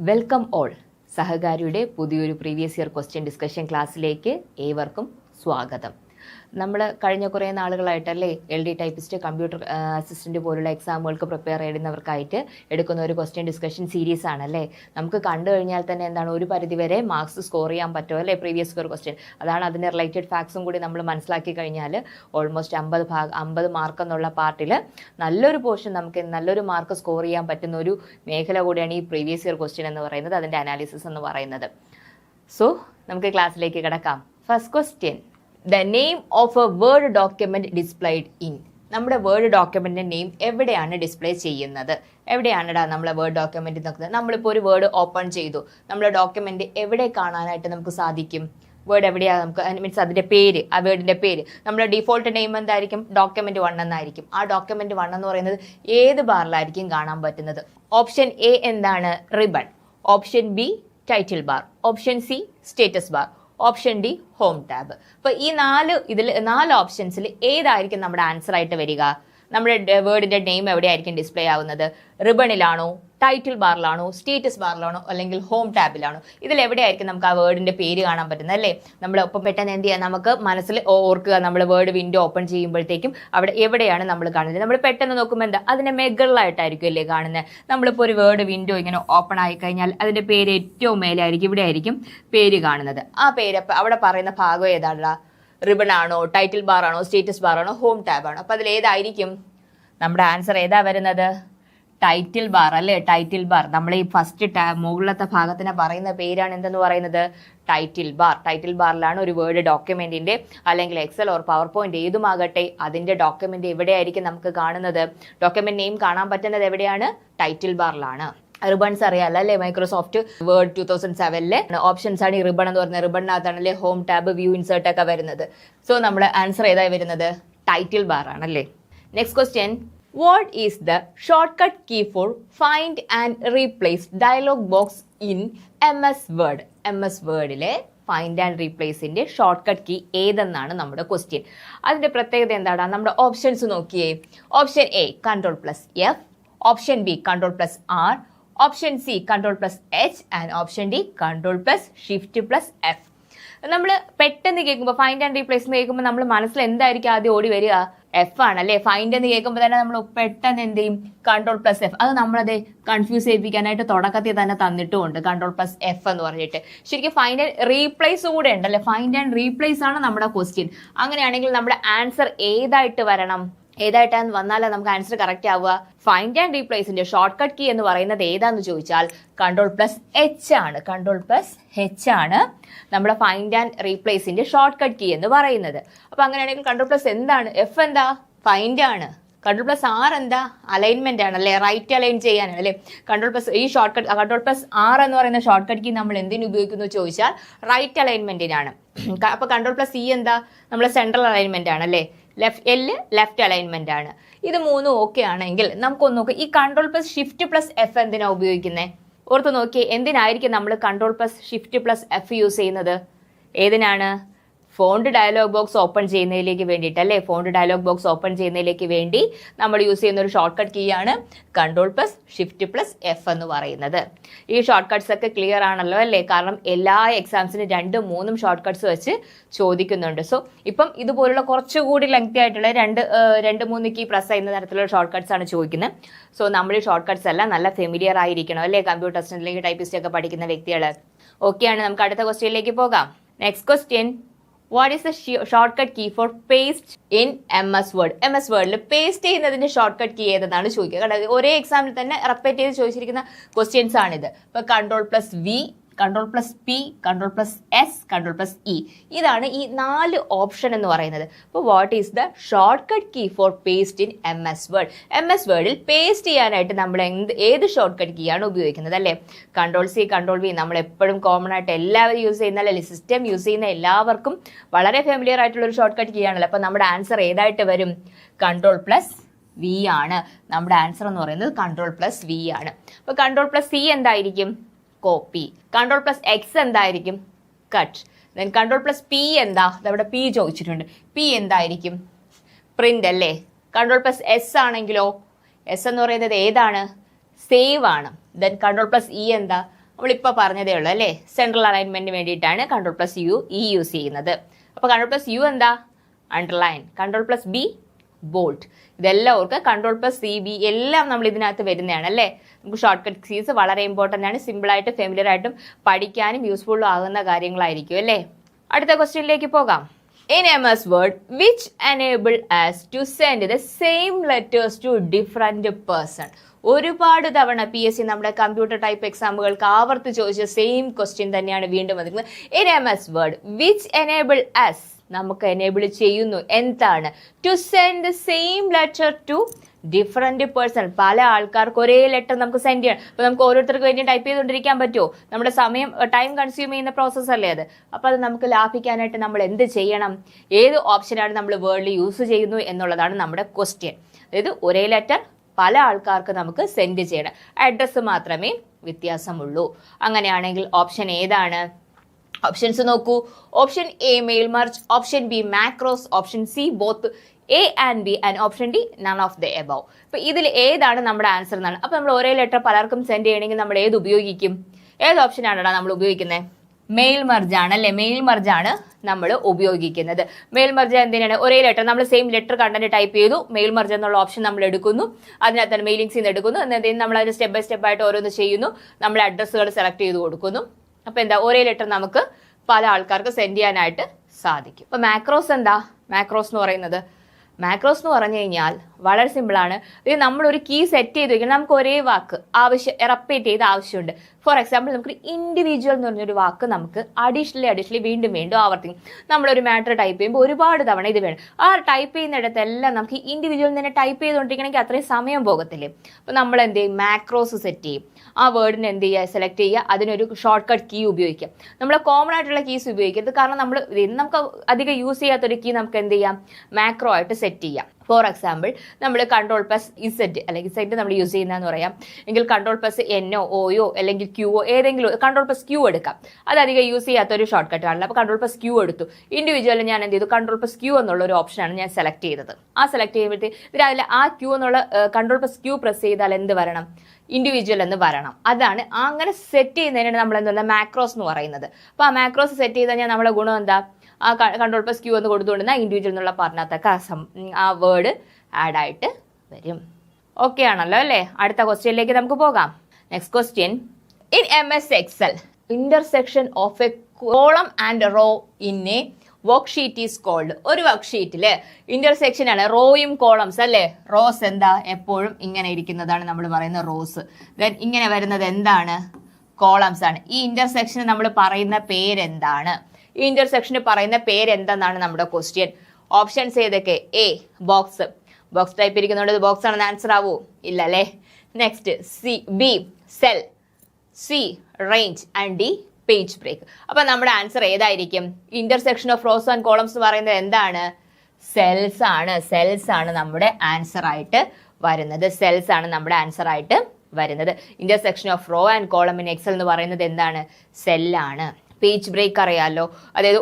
Welcome all. സഹകാരിയുടെ പുതിയൊരു previous year question discussion ക്ലാസ്സിലേക്ക് ഏവർക്കും സ്വാഗതം. നമ്മൾ കഴിഞ്ഞ കുറേ നാളുകളായിട്ടല്ലേ LD ടൈപ്പിസ്റ്റ്, കമ്പ്യൂട്ടർ അസിസ്റ്റൻറ്റ് പോലുള്ള എക്സാമുകൾക്ക് പ്രിപ്പയർ ചെയ്യുന്നവർക്കായിട്ട് എടുക്കുന്ന ഒരു ക്വസ്റ്റ്യൻ ഡിസ്കഷൻ സീരീസ് ആണല്ലേ. നമുക്ക് കണ്ടു കഴിഞ്ഞാൽ തന്നെ എന്താണ്, ഒരു പരിധിവരെ മാർക്സ് സ്കോർ ചെയ്യാൻ പറ്റുമോ അല്ലേ പ്രീവിയസ് ഇയർ ക്വസ്റ്റ്യൻ. അതാണ് അതിൻ്റെ റിലേറ്റഡ് ഫാക്ട്സും കൂടി നമ്മൾ മനസ്സിലാക്കി കഴിഞ്ഞാൽ ഓൾമോസ്റ്റ് 50 മാർക്ക് എന്നുള്ള പാർട്ടിൽ നല്ലൊരു പോർഷൻ നമുക്ക് നല്ലൊരു മാർക്ക് സ്കോർ ചെയ്യാൻ പറ്റുന്ന ഒരു മേഖല കൂടിയാണ് ഈ പ്രീവിയസ് ഇയർ ക്വസ്റ്റ്യൻ എന്ന് പറയുന്നത്, അതിൻ്റെ അനാലിസിസ് എന്ന് പറയുന്നത്. സോ നമുക്ക് ക്ലാസ്സിലേക്ക് കിടക്കാം. First question, the name of A word document displayed in. നമ്മുടെ വേർഡ് ഡോക്യുമെന്റിന്റെ നെയിം എവിടെയാണ് ഡിസ്പ്ലേ ചെയ്യുന്നത്? എവിടെയാണിടാ നമ്മളെ വേർഡ് ഡോക്യുമെന്റ് നോക്കുന്നത്? നമ്മളിപ്പോൾ ഒരു വേർഡ് ഓപ്പൺ ചെയ്തു, നമ്മളെ ഡോക്യുമെന്റ് എവിടെ കാണാനായിട്ട് നമുക്ക് സാധിക്കും? വേർഡ് എവിടെയാണ് നമുക്ക്, മീൻസ് അതിന്റെ പേര്, ആ വേർഡിന്റെ പേര്. നമ്മുടെ ഡിഫോൾട്ട് നെയിം എന്തായിരിക്കും? ഡോക്യുമെന്റ് 1 എന്നായിരിക്കും. ആ ഡോക്യുമെന്റ് 1 എന്ന് പറയുന്നത് ഏത് ബാറിലായിരിക്കും കാണാൻ പറ്റുന്നത്? ഓപ്ഷൻ എ എന്താണ്? Ribbon. Option B title bar. Option C status bar. Option D home tab. അപ്പോൾ ഈ 4 ഓപ്ഷൻസിൽ ഏതായിരിക്കും നമ്മുടെ ആൻസർ ആയിട്ട് വരിക? നമ്മുടെ വേർഡിന്റെ നെയിം എവിടെയായിരിക്കും ഡിസ്പ്ലേ ആവുന്നത്? റിബണിലാണോ, ടൈറ്റിൽ ബാറിലാണോ, സ്റ്റേറ്റസ് ബാറിലാണോ, അല്ലെങ്കിൽ ഹോം ടാബിലാണോ? ഇതിൽ എവിടെയായിരിക്കും നമുക്ക് ആ വേർഡിന്റെ പേര് കാണാൻ പറ്റുന്നത് അല്ലേ? നമ്മൾ ഒപ്പം പെട്ടെന്ന് എന്ത് ചെയ്യാം, നമുക്ക് മനസ്സിൽ ഓർക്കുക, നമ്മൾ വേർഡ് വിൻഡോ ഓപ്പൺ ചെയ്യുമ്പോഴത്തേക്കും അവിടെ എവിടെയാണ് നമ്മൾ കാണുന്നത്? നമ്മൾ പെട്ടെന്ന് നോക്കുമ്പോൾ എന്താ, അതിന്റെ മുകളിലായിട്ടായിരിക്കും അല്ലേ കാണുന്നത്. നമ്മളിപ്പോൾ ഒരു വേർഡ് വിൻഡോ ഇങ്ങനെ ഓപ്പൺ ആയി കഴിഞ്ഞാൽ അതിന്റെ പേര് ഏറ്റവും മേലായിരിക്കും, ഇവിടെ ആയിരിക്കും പേര് കാണുന്നത്. ആ പേര് അവിടെ പറയുന്ന ഭാഗം ഏതാണോ? റിബൺ ആണോ, ടൈറ്റിൽ ബാർ ആണോ, സ്റ്റേറ്റസ് ബാർ ആണോ, ഹോം ടാബ് ആണോ? അപ്പോൾ അതിൽ ഏതായിരിക്കും നമ്മുടെ ആൻസർ? ഏതാ വരുന്നത്? ടൈറ്റിൽ ബാർ അല്ലേ? Title bar. നമ്മൾ ഈ ഫസ്റ്റ് മുകളിലത്തെ ഭാഗത്തിന് പറയുന്ന പേരാണ് എന്തെന്ന് പറയുന്നത്? Title bar. ടൈറ്റിൽ ബാറിലാണ് ഒരു വേർഡ് ഡോക്യുമെന്റിന്റെ, അല്ലെങ്കിൽ എക്സൽ ഓർ പവർ പോയിന്റ് ഏതുമാകട്ടെ, അതിന്റെ ഡോക്യുമെന്റ് എവിടെയായിരിക്കും നമുക്ക് കാണുന്നത്? ഡോക്യുമെന്റ് നെയിം കാണാൻ പറ്റുന്നത് എവിടെയാണ്? ടൈറ്റിൽ ബാറിലാണ്. റിബൺസ് അറിയാലോ അല്ലേ? മൈക്രോസോഫ്റ്റ് വേർഡ് 2007 ഓപ്ഷൻസ് ആണ് ഈ റിബൺ എന്ന് പറയുന്നത്. റിബണിനകത്താണ് അല്ലേ ഹോം ടാബ്, വ്യൂ, ഇൻസേർട്ട് ഒക്കെ വരുന്നത്. സോ നമ്മുടെ ആൻസർ ഏതായി വരുന്നത്? ടൈറ്റിൽ ബാർ ആണല്ലേ. Next question, what is the short cut key for find and replace dialog box in MS word? MS വേർഡിലെ ഫൈൻഡ് ആൻഡ് റീപ്ലേസിന്റെ ഷോർട്ട് കട്ട് കീ ഏതെന്നാണ് നമ്മുടെ ക്വസ്റ്റ്യൻ. അതിന്റെ പ്രത്യേകത എന്താണ്? നമ്മുടെ ഓപ്ഷൻസ് നോക്കിയേ. Option A Ctrl+F, option B Ctrl+R, option C Ctrl+H and option D Ctrl+Shift+F. നമ്മൾ പെട്ടെന്ന് കേൾക്കുമ്പോൾ ഫൈൻഡ് ആൻഡ് റീപ്ലേസ് എന്ന് കേൾക്കുമ്പോൾ നമ്മൾ മനസ്സിൽ എന്തായിരിക്കും ആദ്യം ഓടി വരിക? F ആണല്ലേ. ഫൈൻഡ് എന്ന് കേൾക്കുമ്പോൾ തന്നെ നമ്മൾ പെട്ടെന്ന് എന്ത് ചെയ്യും? Ctrl+F. അത് നമ്മളത് കൺഫ്യൂസ് ചെയ്യിപ്പിക്കാനായിട്ട് തുടക്കത്തിൽ തന്നെ തന്നിട്ടുമുണ്ട്, Ctrl+F എന്ന് പറഞ്ഞിട്ട്. ശരിക്കും ഫൈൻഡ് ആൻഡ് റീപ്ലേസ് കൂടെ ഉണ്ടല്ലേ. ഫൈൻഡ് ആൻഡ് റീപ്ലേസ് ആണ് നമ്മുടെ ക്വസ്റ്റ്യൻ. അങ്ങനെയാണെങ്കിൽ നമ്മുടെ ആൻസർ ഏതായിട്ട് വരണം? ഏതായിട്ടാന്ന് വന്നാലേ നമുക്ക് ആൻസർ കറക്റ്റ് ആവുക. ഫൈൻഡ് ആൻഡ് റീപ്ലേസിന്റെ ഷോർട്ട് കട്ട് കീ എന്ന് പറയുന്നത് ഏതാന്ന് ചോദിച്ചാൽ Ctrl+H ആണ്. Ctrl+H ആണ് നമ്മുടെ ഫൈൻഡ് ആൻഡ് റീപ്ലേസിന്റെ ഷോർട്ട് കട്ട് കീ എന്ന് പറയുന്നത്. അപ്പൊ അങ്ങനെയാണെങ്കിൽ Ctrl+ എന്താണ്? F എന്താ? ഫൈൻഡ് ആണ്. Ctrl+R എന്താ? അലൈൻമെന്റ് ആണ് അല്ലെ, റൈറ്റ് അലൈൻ ചെയ്യാനാണ് അല്ലെ. ഈ ഷോർട്ട് കട്ട് Ctrl+R എന്ന് പറയുന്ന ഷോർട്ട് കട്ട് കീ നമ്മൾ എന്തിനു ഉപയോഗിക്കുന്നു ചോദിച്ചാൽ റൈറ്റ് അലൈൻമെന്റിനാണ്. അപ്പൊ Ctrl+E എന്താ? നമ്മളെ സെൻട്രൽ അലൈൻമെന്റ് ആണ് അല്ലെ. ലെഫ്റ്റ് അലൈൻമെന്റ് ആണ്. ഇത് മൂന്നും ഓക്കെ ആണെങ്കിൽ നമുക്കൊന്ന് നോക്കാം, ഈ Ctrl+Shift+F എന്തിനാ ഉപയോഗിക്കുന്നത്? ഓർത്ത് നോക്കിയേ, എന്തിനായിരിക്കും നമ്മൾ Ctrl+Shift+F യൂസ് ചെയ്യുന്നത്? ഏതിനാണ്? ഫോണ്ട് ഡയലോഗ് ബോക്സ് ഓപ്പൺ ചെയ്യുന്നതിലേക്ക് വേണ്ടിയിട്ട് അല്ലേ. ഫോണ്ട് ഡയലോഗ് ബോക്സ് ഓപ്പൺ ചെയ്യുന്നതിലേക്ക് വേണ്ടി നമ്മൾ യൂസ് ചെയ്യുന്ന ഒരു ഷോർട്ട് കട്ട് കീ ആണ് Ctrl+Shift+F എന്ന് പറയുന്നത്. ഈ ഷോർട്ട് കട്ട്സ് ഒക്കെ ക്ലിയർ ആണല്ലോ അല്ലേ? കാരണം എല്ലാ എക്സാംസിനും 2-3 ഷോർട്ട് കട്ട്സ് വെച്ച് ചോദിക്കുന്നുണ്ട്. സോ ഇപ്പം ഇതുപോലുള്ള കുറച്ചുകൂടി ലെങ്തി ആയിട്ടുള്ള 2-3 കീ പ്രസ് ചെയ്യുന്ന തരത്തിലുള്ള ഷോർട്ട് കട്ട്സ് ആണ് ചോദിക്കുന്നത്. സോ നമ്മൾ ഈ ഷോർട്ട് കട്ട്സ് എല്ലാം നല്ല ഫെമിലിയർ ആയിരിക്കണം അല്ലേ? കമ്പ്യൂട്ടർ അസിസ്റ്റന്റിലേക്ക് ടൈപ്പിസ്റ്റ് ഒക്കെ പഠിക്കുന്ന വ്യക്തികൾ. ഓക്കെയാണ്, നമുക്ക് അടുത്ത ക്വസ്റ്റ്യനിലേക്ക് പോകാം. Next question, what is the shortcut key for paste in MS Word? MS Wordൽ പേസ്റ്റ് ചെയ്യുന്നതിന്റെ ഷോർട്ട്കട്ട് കീ ഏതെന്നാണ് ചോദിക്കുക. കാരണം ഒരേ എക്സാമിൽ തന്നെ റിപ്പീറ്റ് ചെയ്ത് ചോദിച്ചിരിക്കുന്ന ക്വസ്റ്റ്യൻസ് ആണിത്. ഇപ്പൊ Ctrl+V, Ctrl+P, Ctrl+S, Ctrl+E, ഇതാണ് ഈ 4 ഓപ്ഷൻ എന്ന് പറയുന്നത്. അപ്പോൾ what is the short cut key for paste in MS Word? MS വേർഡിൽ പേസ്റ്റ് ചെയ്യാനായിട്ട് നമ്മൾ ഏത് ഷോർട്ട് കട്ട് കീ ആണ് ഉപയോഗിക്കുന്നത് അല്ലേ? Ctrl+C, Ctrl+V നമ്മൾ എപ്പോഴും കോമൺ ആയിട്ട് എല്ലാവരും യൂസ് ചെയ്യുന്ന അല്ലെ, സിസ്റ്റം യൂസ് ചെയ്യുന്ന എല്ലാവർക്കും വളരെ ഫെമിലിയർ ആയിട്ടുള്ള ഒരു ഷോർട്ട് കട്ട് കീ ആണല്ലോ. അപ്പോൾ നമ്മുടെ ആൻസർ ഏതായിട്ട് വരും? Ctrl+V ആണ്. നമ്മുടെ ആൻസർ എന്ന് പറയുന്നത് Ctrl+V ആണ്. അപ്പോൾ Ctrl+C എന്തായിരിക്കും? കോപ്പി. Ctrl+X എന്തായിരിക്കും? കട്ട്. ദെൻ Ctrl+P എന്താ? അവിടെ P ചോദിച്ചിട്ടുണ്ട്. P എന്തായിരിക്കും? പ്രിന്റ് അല്ലേ. Ctrl+S ആണെങ്കിലോ? S എന്ന് പറയുന്നത് ഏതാണ്? സേവ് ആണ്. ദെൻ Ctrl+E എന്താ? നമ്മളിപ്പോൾ പറഞ്ഞതേ ഉള്ളൂ അല്ലേ, സെൻട്രൽ അലൈൻമെന്റിന് വേണ്ടിയിട്ടാണ് Ctrl+U യൂസ് ചെയ്യുന്നത്. അപ്പോൾ Ctrl+U എന്താ, അണ്ടർലൈൻ, Ctrl+B ബോൾഡ്. ഇതെല്ലാം ഓർക്കുക, Ctrl+CB എല്ലാം നമ്മൾ ഇതിനകത്ത് വരുന്നതാണ് അല്ലേ. നമുക്ക് ഷോർട്ട് കട്ട് കീസ് വളരെ ഇമ്പോർട്ടൻ്റ് ആണ്, സിമ്പിളായിട്ട് ഫെമിലിയർ ആയിട്ടും പഠിക്കാനും യൂസ്ഫുള്ളും ആകുന്ന കാര്യങ്ങളായിരിക്കും അല്ലേ. അടുത്ത ക്വസ്റ്റ്യനിലേക്ക് പോകാം. In MS Word, which enable us to send the same letters to different person? ഒരുപാട് തവണ PSC നമ്മുടെ കമ്പ്യൂട്ടർ ടൈപ്പ് എക്സാമുകൾക്ക് ആവർത്തി ചോദിച്ച സെയിം ക്വസ്റ്റ്യൻ തന്നെയാണ് വീണ്ടും വന്നിരിക്കുന്നത്. In MS Word, which enable us, നമുക്ക് എനേബിൾ ചെയ്യുന്നു എന്താണ്, to send the same letter to different person. പല ആൾക്കാർക്ക് ഒരേ ലെറ്റർ നമുക്ക് സെൻഡ് ചെയ്യണം. അപ്പോൾ നമുക്ക് ഓരോരുത്തർക്ക് വേണ്ടി ടൈപ്പ് ചെയ്തുകൊണ്ടിരിക്കാൻ പറ്റുമോ? നമ്മുടെ ടൈം കൺസ്യൂം ചെയ്യുന്ന പ്രോസസ്സ് അല്ലേ അത്. അപ്പോൾ അത് നമുക്ക് ലാഭിക്കാനായിട്ട് നമ്മൾ എന്ത് ചെയ്യണം, ഏത് ഓപ്ഷനാണ് നമ്മൾ വേർഡിൽ യൂസ് ചെയ്യുന്നു എന്നുള്ളതാണ് നമ്മുടെ ക്വസ്റ്റ്യൻ. അതായത് ഒരേ ലെറ്റർ പല ആൾക്കാർക്ക് നമുക്ക് സെൻഡ് ചെയ്യണം, അഡ്രസ്സ് മാത്രമേ വ്യത്യാസമുള്ളൂ. അങ്ങനെയാണെങ്കിൽ ഓപ്ഷൻ ഏതാണ്? ഓപ്ഷൻസ് നോക്കൂ. Option A mail merge, option B macros, option C both A and B, and option D none of the above. അപ്പൊ ഇതിൽ ഏതാണ് നമ്മുടെ ആൻസർ എന്നാണ്. അപ്പൊ നമ്മൾ ഒരേ ലെറ്റർ പലർക്കും സെൻഡ് ചെയ്യണമെങ്കിൽ നമ്മൾ ഏത് ഉപയോഗിക്കും? ഏത് ഓപ്ഷനാണ് നമ്മൾ ഉപയോഗിക്കുന്നത്? മെയിൽ മർജ് ആണ് അല്ലെ. മെയിൽ മർജ് ആണ് നമ്മൾ ഉപയോഗിക്കുന്നത്. മെയിൽ മർജ് എന്തിനാണ്? ഒരേ ലെറ്റർ നമ്മൾ സെയിം ലെറ്റർ കണ്ടന്റ് ടൈപ്പ് ചെയ്തു, മെയിൽ മർജ് എന്നുള്ള ഓപ്ഷൻ നമ്മൾ എടുക്കുന്നു, അതിനകത്ത് തന്നെ മെയിലിംഗ്സിൽ നിന്ന് എടുക്കുന്നു, എന്നിട്ട് നമ്മൾ അതിന് സ്റ്റെപ്പ് ബൈ സ്റ്റെപ്പ് ആയിട്ട് ഓരോന്ന് ചെയ്യുന്നു, നമ്മൾ അഡ്രസ്സുകൾ സെലക്ട് ചെയ്ത് കൊടുക്കുന്നു. അപ്പൊ എന്താ, ഒരേ ലെറ്റർ നമുക്ക് പല ആൾക്കാർക്ക് സെൻഡ് ചെയ്യാനായിട്ട് സാധിക്കും. അപ്പൊ മാക്രോസ് എന്താ? മാക്രോസ് എന്ന് പറയുന്നത്, മാക്രോസ് എന്ന് പറഞ്ഞു കഴിഞ്ഞാൽ വളരെ സിമ്പിളാണ്. ഇത് നമ്മളൊരു കീ സെറ്റ് ചെയ്ത് വെക്കണം, നമുക്ക് ഒരേ വാക്ക് റിപ്പീറ്റ് ചെയ്ത് ആവശ്യമുണ്ട്. ഫോർ എക്സാമ്പിൾ നമുക്കൊരു ഇൻഡിവിജ്വൽ എന്ന് പറഞ്ഞൊരു വാക്ക് നമുക്ക് അഡീഷണലി വീണ്ടും ആവർത്തിക്കും. നമ്മളൊരു മാറ്റർ ടൈപ്പ് ചെയ്യുമ്പോൾ ഒരുപാട് തവണ ഇത് വേണം. ആ ടൈപ്പ് ചെയ്യുന്നിടത്തെല്ലാം നമുക്ക് ഇൻഡിവിജ്വൽ തന്നെ ടൈപ്പ് ചെയ്തുകൊണ്ടിരിക്കണമെങ്കിൽ അത്രയും സമയം പോകത്തില്ലേ. അപ്പോൾ നമ്മൾ എന്ത് ചെയ്യും? മാക്രോസ് സെറ്റ് ചെയ്യും. ആ വേർഡിന് എന്ത് ചെയ്യുക? സെലക്ട് ചെയ്യുക, അതിനൊരു ഷോർട്ട് കട്ട് കീ ഉപയോഗിക്കാം. നമ്മൾ കോമൺ ആയിട്ടുള്ള കീസ് ഉപയോഗിക്കരുത്, കാരണം നമുക്ക് അധികം യൂസ് ചെയ്യാത്തൊരു കീ നമുക്ക് എന്ത് ചെയ്യാം? മാക്രോ ആയിട്ട് സെറ്റ് ചെയ്യാം. ഫോർ എക്സാമ്പിൾ നമ്മൾ Ctrl+Z അല്ലെങ്കിൽ Z നമ്മൾ യൂസ് ചെയ്യുന്നതെന്ന് പറയാം എങ്കിൽ Ctrl+N ഓയോ അല്ലെങ്കിൽ Qയോ ഏതെങ്കിലും Ctrl+Q എടുക്കാം. അത് അധികം യൂസ് ചെയ്യാത്ത ഒരു ഷോർട്ട് കട്ട് ആണല്ലോ. അപ്പോൾ Ctrl+Q എടുത്തു. ഇൻഡിവിജ്വലിൽ ഞാൻ എന്ത് ചെയ്തു? Ctrl+Q എന്നുള്ള ഒരു ഓപ്ഷനാണ് ഞാൻ സെലക്ട് ചെയ്തത്. ആ സെലക്ട് ചെയ്യുമ്പോഴത്തേക്ക് അതിൽ ആ Q എന്നുള്ള Ctrl+Q പ്രസ് ചെയ്താൽ എന്ത് വരണം? ഇൻഡിവിജ്വൽ എന്ന് വരണം. അതാണ് അങ്ങനെ സെറ്റ് ചെയ്യുന്നതിനാണ് നമ്മൾ എന്താ മാക്രോസ് എന്ന് പറയുന്നത്. അപ്പോൾ ആ മാക്രോസ് സെറ്റ് ചെയ്ത് കഴിഞ്ഞാൽ നമ്മുടെ ഗുണം എന്താ? ആ Ctrl+Q എന്ന് കൊടുത്തുകൊണ്ടിരുന്ന ഇൻഡിവിജ്വൽ എന്നുള്ള പറഞ്ഞാത്തൊക്കെ ആ വേർഡ് ആഡ് ആയിട്ട് വരും. ഓക്കെ ആണല്ലോ അല്ലേ. അടുത്ത ക്വസ്റ്റ്യനിലേക്ക് നമുക്ക് പോകാം. Next question, in MS Excel intersection of a column and row in a worksheet is called. ഒരു വർക്ക്ഷീറ്റില് ഇന്റർസെക്ഷൻ ആണ്, റോയും കോളംസ് അല്ലേ. റോസ് എന്താ? എപ്പോഴും ഇങ്ങനെ ഇരിക്കുന്നതാണ് നമ്മൾ പറയുന്ന റോസ്. ദെൻ ഇങ്ങനെ വരുന്നത് എന്താണ്? കോളംസ് ആണ്. ഈ ഇന്റർസെക്ഷന് നമ്മൾ പറയുന്ന പേരെന്താണ്? ഈ ഇന്റർസെക്ഷന് പറയുന്ന പേരെന്തെന്നാണ് നമ്മുടെ ക്വസ്റ്റ്യൻ. ഓപ്ഷൻസ് ഏതൊക്കെ? എ ബോക്സ്, ബോക്സ് ടൈപ്പ് ഇരിക്കുന്നുണ്ട്, ബോക്സ് ആണെന്ന് ആൻസർ ആവൂ? ഇല്ല അല്ലേ. Next B cell, C range and D page break. അപ്പൊ നമ്മുടെ ആൻസർ ഏതായിരിക്കും? Intersection of rows and columns പറയുന്നത് എന്താണ്? സെൽസ് ആണ്. സെൽസ് ആണ് നമ്മുടെ ആൻസർ ആയിട്ട് വരുന്നത്. സെൽസ് ആണ് നമ്മുടെ ആൻസർ ആയിട്ട് വരുന്നത്. Intersection of row and column in Excel എന്ന് പറയുന്നത് എന്താണ്? സെല്ലാണ്. പേജ് ബ്രേക്ക് അറിയാമല്ലോ, അതായത്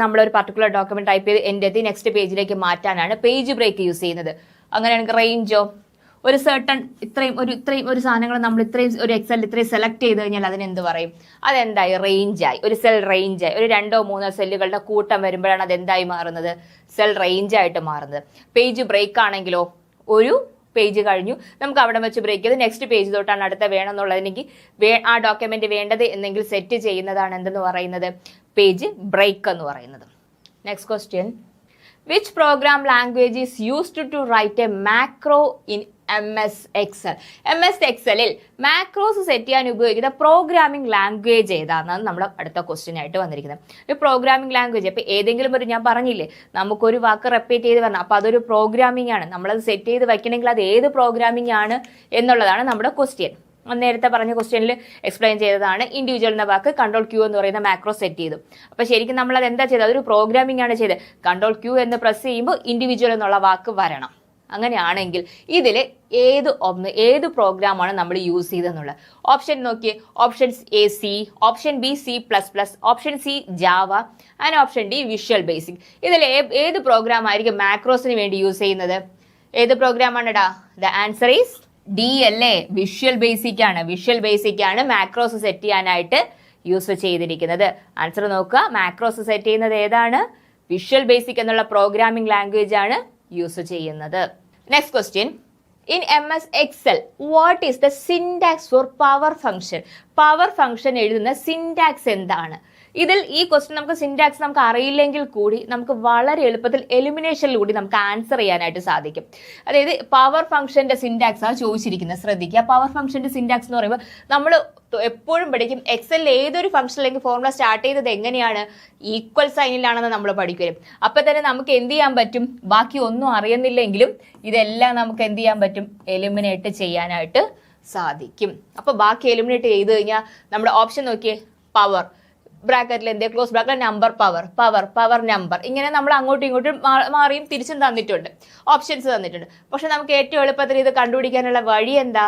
നമ്മളൊരു പർട്ടിക്കുലർ ഡോക്യുമെന്റ് ടൈപ്പ് ചെയ്ത് എൻ്റെ നെക്സ്റ്റ് പേജിലേക്ക് മാറ്റാനാണ് പേജ് ബ്രേക്ക് യൂസ് ചെയ്യുന്നത്. അങ്ങനെയാണെങ്കിൽ റേഞ്ചോ, ഒരു സർട്ടൺ ഇത്രയും ഒരു സാധനങ്ങൾ നമ്മൾ ഒരു എക്സൽ ഇത്രയും സെലക്ട് ചെയ്ത് കഴിഞ്ഞാൽ അതിനെന്ത് പറയും? അതെന്തായി? റേഞ്ചായി. ഒരു സെൽ റേഞ്ചായി. ഒരു 2-3 സെല്ലുകളുടെ കൂട്ടം വരുമ്പോഴാണ് അതെന്തായി മാറുന്നത്? സെൽ റേഞ്ചായിട്ട് മാറുന്നത്. പേജ് ബ്രേക്ക് ആണെങ്കിലോ, ഒരു പേജ് കഴിഞ്ഞു, നമുക്ക് അവിടെ വെച്ച് ബ്രേക്ക് ചെയ്ത് നെക്സ്റ്റ് പേജ് തൊട്ടാണ് അടുത്ത വേണമെന്നുള്ളതെങ്കിൽ ആ ഡോക്യുമെന്റ് വേണ്ടത് എന്നെങ്കിൽ സെറ്റ് ചെയ്യുന്നതാണ് എന്തെന്ന് പറയുന്നത്? പേജ് ബ്രേക്ക് എന്ന് പറയുന്നത്. Next question, which program language is used to write a macro in MS Excel? MS Excelൽ മാക്രോസ് സെറ്റ് ചെയ്യാൻ ഉപയോഗിക്കുന്ന പ്രോഗ്രാമിംഗ് ലാംഗ്വേജ് ഏതാണെന്നാണ് നമ്മുടെ അടുത്ത ക്വസ്റ്റ്യൻ ആയിട്ട് വന്നിരിക്കുന്നത്. ഒരു പ്രോഗ്രാമിംഗ് ലാംഗ്വേജ്, അപ്പോൾ ഏതെങ്കിലും ഞാൻ പറഞ്ഞില്ലേ നമുക്കൊരു വാക്ക് റിപ്പീറ്റ് ചെയ്ത് വരണം, അപ്പോൾ അതൊരു പ്രോഗ്രാമിംഗ് ആണ്. നമ്മളത് സെറ്റ് ചെയ്ത് വയ്ക്കണമെങ്കിൽ അത് ഏത് പ്രോഗ്രാമിംഗ് ആണ് എന്നുള്ളതാണ് നമ്മുടെ ക്വസ്റ്റ്യൻ. നേരത്തെ പറഞ്ഞ ക്വസ്റ്റ്യനിൽ എക്സ്പ്ലെയിൻ ചെയ്തതാണ്. ഇൻഡിവിജ്വൽ എന്ന വാക്ക് Ctrl+Q എന്ന് പറയുന്ന മാക്രോ സെറ്റ് ചെയ്തു. അപ്പോൾ ശരിക്കും നമ്മൾ അത് എന്താ ചെയ്തത്? അതൊരു പ്രോഗ്രാമിംഗ് ആണ് ചെയ്തത്. Ctrl+Q എന്ന് പ്രസ് ചെയ്യുമ്പോൾ ഇൻഡിവിജ്വൽ എന്നുള്ള വാക്ക് വരണം. അങ്ങനെയാണെങ്കിൽ ഇതിൽ ഏത് പ്രോഗ്രാമാണ് നമ്മൾ യൂസ് ചെയ്തെന്നുള്ളത് ഓപ്ഷൻ നോക്കിയേ. Options A C, option B C++, option C Java and option D visual basic. ഇതിൽ ഏത് പ്രോഗ്രാം ആയിരിക്കും മാക്രോസിന് വേണ്ടി യൂസ് ചെയ്യുന്നത്? ഏത് പ്രോഗ്രാമാണെടാ? ദ ആൻസർ ഈസ് ഡി അല്ലേ, വിഷ്വൽ ബേസിക് ആണ്. വിഷ്വൽ ബേസിക് ആണ് മാക്രോസ് സെറ്റ് ചെയ്യാനായിട്ട് യൂസ് ചെയ്തിരിക്കുന്നത്. ആൻസർ നോക്കുക, മാക്രോസ് സെറ്റ് ചെയ്യുന്നത് ഏതാണ്? വിഷ്വൽ ബേസിക് എന്നുള്ള പ്രോഗ്രാമിംഗ് ലാംഗ്വേജ് ആണ് യൂസ് ചെയ്യുന്നത്. Next question, in MS Excel what is the syntax for power function? Power function എഴുതുന്ന സിൻടാക്സ് എന്താണ്? ഇതിൽ ഈ ക്വസ്റ്റ്യൻ നമുക്ക് സിൻടാക്സ് നമുക്ക് അറിയില്ലെങ്കിൽ കൂടി നമുക്ക് വളരെ എളുപ്പത്തിൽ എലിമിനേഷനിലൂടെ നമുക്ക് ആൻസർ ചെയ്യാനായിട്ട് സാധിക്കും. അതായത് പവർ ഫംഗ്ഷന്റെ സിൻടാക്സ് ആണ് ചോദിച്ചിരിക്കുന്നത്. ശ്രദ്ധിക്കുക, പവർ ഫംഗ്ഷന്റെ സിൻടാക്സ് എന്ന് പറയുമ്പോൾ നമ്മൾ എപ്പോഴും പഠിക്കും എക്സലിൽ ഏതൊരു ഫംഗ്ഷൻ അല്ലെങ്കിൽ ഫോർമുല സ്റ്റാർട്ട് ചെയ്തത് എങ്ങനെയാണ്, ഈക്വൽ സൈനിലാണെന്ന് നമ്മൾ പഠിക്കും. അപ്പൊ തന്നെ നമുക്ക് എന്ത് ചെയ്യാൻ പറ്റും, ബാക്കി ഒന്നും അറിയുന്നില്ലെങ്കിലും ഇതെല്ലാം നമുക്ക് എന്ത് ചെയ്യാൻ പറ്റും, എലിമിനേറ്റ് ചെയ്യാനായിട്ട് സാധിക്കും. അപ്പൊ ബാക്കി എലിമിനേറ്റ് ചെയ്ത് കഴിഞ്ഞാൽ നമ്മുടെ ഓപ്ഷൻ നോക്കിയേ, പവർ ബ്രാക്കറ്റിൽ എന്ത്, close bracket number, power power power number, ഇങ്ങനെ നമ്മൾ അങ്ങോട്ടും ഇങ്ങോട്ടും മാറിയും തിരിച്ചും തന്നിട്ടുണ്ട്, ഓപ്ഷൻസ് തന്നിട്ടുണ്ട്. പക്ഷെ നമുക്ക് ഏറ്റവും എളുപ്പത്തിൽ ഇത് കണ്ടുപിടിക്കാനുള്ള വഴി എന്താ,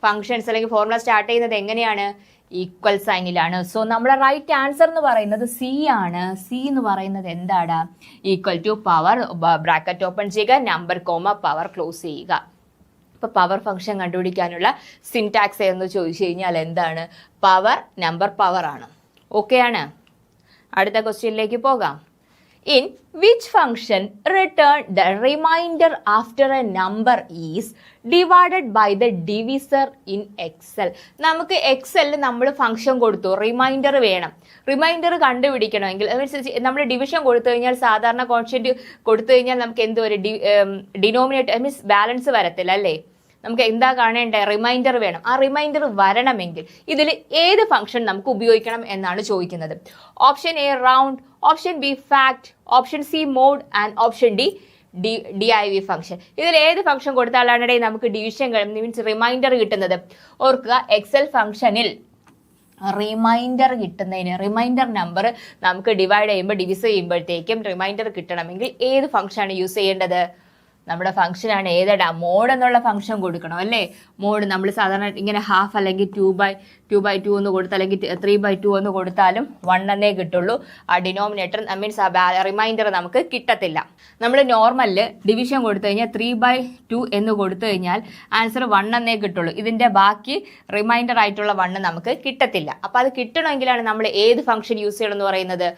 ഫംഗ്ഷൻസ് അല്ലെങ്കിൽ ഫോർമുല സ്റ്റാർട്ട് ചെയ്യുന്നത് എങ്ങനെയാണ്, ഈക്വൽ സൈനിലാണ്. സോ നമ്മുടെ റൈറ്റ് ആൻസർ എന്ന് പറയുന്നത് സി ആണ്. സി എന്ന് പറയുന്നത് എന്താടാ, equal to power bracket open ചെയ്യുക, നമ്പർ കോമ പവർ ക്ലോസ് ചെയ്യുക. ഇപ്പൊ പവർ ഫംഗ്ഷൻ കണ്ടുപിടിക്കാനുള്ള സിൻടാക്സ് എന്ന് ചോദിച്ചു കഴിഞ്ഞാൽ എന്താണ്, പവർ നമ്പർ പവർ ആണ്. ഓക്കെ ആണ്. അടുത്ത ക്വസ്റ്റ്യനിലേക്ക് പോകാം. In which function return the remainder after a number is divided by the divisor in Excel? നമുക്ക് എക്സലിൽ നമ്മൾ ഫംഗ്ഷൻ കൊടുത്തു, റിമൈൻഡർ വേണം. റിമൈൻഡർ കണ്ടുപിടിക്കണമെങ്കിൽ നമ്മൾ ഡിവിഷൻ കൊടുത്തു കഴിഞ്ഞാൽ, സാധാരണ കോൺസ്റ്റന്റ് കൊടുത്തു കഴിഞ്ഞാൽ നമുക്ക് എന്തോ ഒരു ഡിനോമിനേറ്റർ മീൻസ് ബാലൻസ് വരത്തില്ല അല്ലേ, നമുക്ക് എന്താ കാണേണ്ടത്, റിമൈൻഡർ വേണം. ആ റിമൈൻഡർ വരണമെങ്കിൽ ഇതിൽ ഏത് ഫംഗ്ഷൻ നമുക്ക് ഉപയോഗിക്കണം എന്നാണ് ചോദിക്കുന്നത്. Option A round, option B fact, option C mod and option D DIV function. ഇതിൽ ഏത് ഫംഗ്ഷൻ കൊടുത്താലാണ് നമുക്ക് ഡിവിഷൻ മീൻസ് റിമൈൻഡർ കിട്ടുന്നത്? ഓർക്കുക, എക്സൽ ഫംഗ്ഷനിൽ റിമൈൻഡർ കിട്ടുന്നതിന്, റിമൈൻഡർ നമ്പർ നമുക്ക് ഡിവൈഡ് ചെയ്യുമ്പോൾ ഡിവിസ് ചെയ്യുമ്പോഴത്തേക്കും റിമൈൻഡർ കിട്ടണമെങ്കിൽ ഏത് ഫംഗ്ഷനാണ് യൂസ് ചെയ്യേണ്ടത്? നമ്മുടെ ഫംഗ്ഷനാണ് ഏതാ, മോഡ് എന്നുള്ള ഫംഗ്ഷൻ കൊടുക്കണം അല്ലേ. മോഡ് നമ്മൾ സാധാരണ ഇങ്ങനെ ഹാഫ് അല്ലെങ്കിൽ 2/2 എന്ന് കൊടുത്താൽ അല്ലെങ്കിൽ 3/2 എന്ന് കൊടുത്താലും 1 എന്നേ കിട്ടുള്ളൂ. ആ ഡിനോമിനേറ്റർ മീൻസ് ആ റിമൈൻഡർ നമുക്ക് കിട്ടത്തില്ല. നമ്മൾ നോർമലിൽ ഡിവിഷൻ കൊടുത്തു കഴിഞ്ഞാൽ 3/2 എന്ന് കൊടുത്തു കഴിഞ്ഞാൽ ആൻസർ 1 എന്നേ കിട്ടുള്ളൂ. ഇതിന്റെ ബാക്കി റിമൈൻഡർ ആയിട്ടുള്ള 1 നമുക്ക് കിട്ടത്തില്ല. അപ്പൊ അത് കിട്ടണമെങ്കിലാണ് നമ്മൾ ഏത് ഫംഗ്ഷൻ യൂസ് ചെയ്യണം എന്ന് പറയുന്നത്?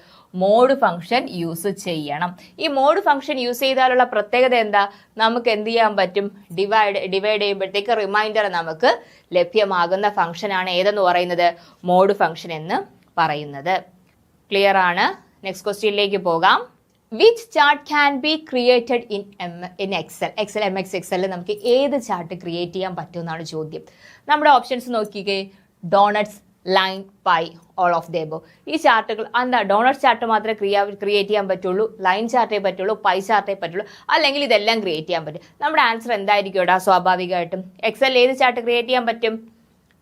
മോഡ് ഫംഗ്ഷൻ യൂസ് ചെയ്യണം. ഈ മോഡ് ഫംഗ്ഷൻ യൂസ് ചെയ്താലുള്ള പ്രത്യേകത എന്താ, നമുക്ക് എന്ത് ചെയ്യാൻ പറ്റും, ഡിവൈഡ് ചെയ്യുമ്പോഴത്തേക്ക് റിമൈൻഡർ നമുക്ക് ലഭ്യമാകുന്ന ഫംഗ്ഷൻ ആണ് ഏതെന്ന് പറയുന്നത്, മോഡ് ഫംഗ്ഷൻ എന്ന് പറയുന്നത്. ക്ലിയർ ആണ്. നെക്സ്റ്റ് ക്വസ്റ്റ്യനിലേക്ക് പോകാം. Which chart can be created in Excel? MX എക്സലിൽ നമുക്ക് ഏത് ചാർട്ട് ക്രിയേറ്റ് ചെയ്യാൻ പറ്റുമെന്നാണ് ചോദ്യം. നമ്മുടെ ഓപ്ഷൻസ് നോക്കിക്കേ, doughnuts, line, pi, all of the above. ഈ ചാർട്ടുകൾ എന്താ, ഡോണറ്റ് ചാർട്ട് മാത്രമേ ക്രിയേറ്റ് ചെയ്യാൻ പറ്റുള്ളൂ, ലൈൻ ചാർട്ടേ പറ്റുള്ളൂ, പൈ ചാർട്ടേ പറ്റുള്ളൂ, അല്ലെങ്കിൽ ഇതെല്ലാം ക്രിയേറ്റ് ചെയ്യാൻ പറ്റും? നമ്മുടെ ആൻസർ എന്തായിരിക്കും ഇവിടെ? സ്വാഭാവികമായിട്ടും എക്സൽ ഏത് ചാർട്ട് ക്രിയേറ്റ് ചെയ്യാൻ പറ്റും?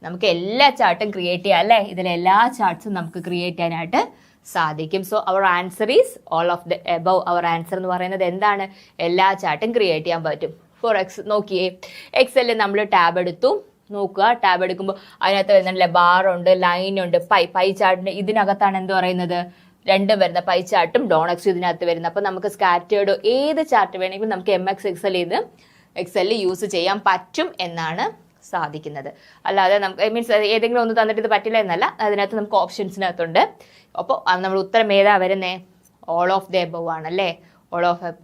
നമുക്ക് എല്ലാ ചാർട്ടും ക്രിയേറ്റ് ചെയ്യാം അല്ലേ. ഇതിലെല്ലാ ചാർട്ട്സും നമുക്ക് ക്രിയേറ്റ് ചെയ്യാനായിട്ട് സാധിക്കും. So our answer is all of the above. Our answer എന്ന് പറയുന്നത് എന്താണ്? എല്ലാ ചാർട്ടും ക്രിയേറ്റ് ചെയ്യാൻ പറ്റും. ഫോർ നോക്കിയേ, എക്സലിൽ നമ്മൾ ടാബ് എടുത്തു, നോക്കുക, ടാബ് എടുക്കുമ്പോൾ അതിനകത്ത് വരുന്നില്ല, ബാറുണ്ട്, ലൈനുണ്ട്, പൈ ചാർട്ടിന് ഇതിനകത്താണ് എന്ത് പറയുന്നത്, രണ്ടും വരുന്ന പൈ ചാർട്ടും ഡോണക്സും ഇതിനകത്ത് വരുന്നത്. അപ്പം നമുക്ക് സ്കാറ്റേർഡ് ഏത് ചാർട്ട് വേണമെങ്കിലും നമുക്ക് MX എക്സലിൽ യൂസ് ചെയ്യാൻ പറ്റും എന്നാണ് സാധിക്കുന്നത്. അല്ലാതെ നമുക്ക് മീൻസ് ഏതെങ്കിലും ഒന്ന് തന്നിട്ട് ഇത് പറ്റില്ല എന്നല്ല, അതിനകത്ത് നമുക്ക് ഓപ്ഷൻസിനകത്തുണ്ട്. അപ്പോൾ നമ്മൾ ഉത്തരം ഏതാ വരുന്നേ? ഓൾ ഓഫ് ദ എബോവ് ആണല്ലേ.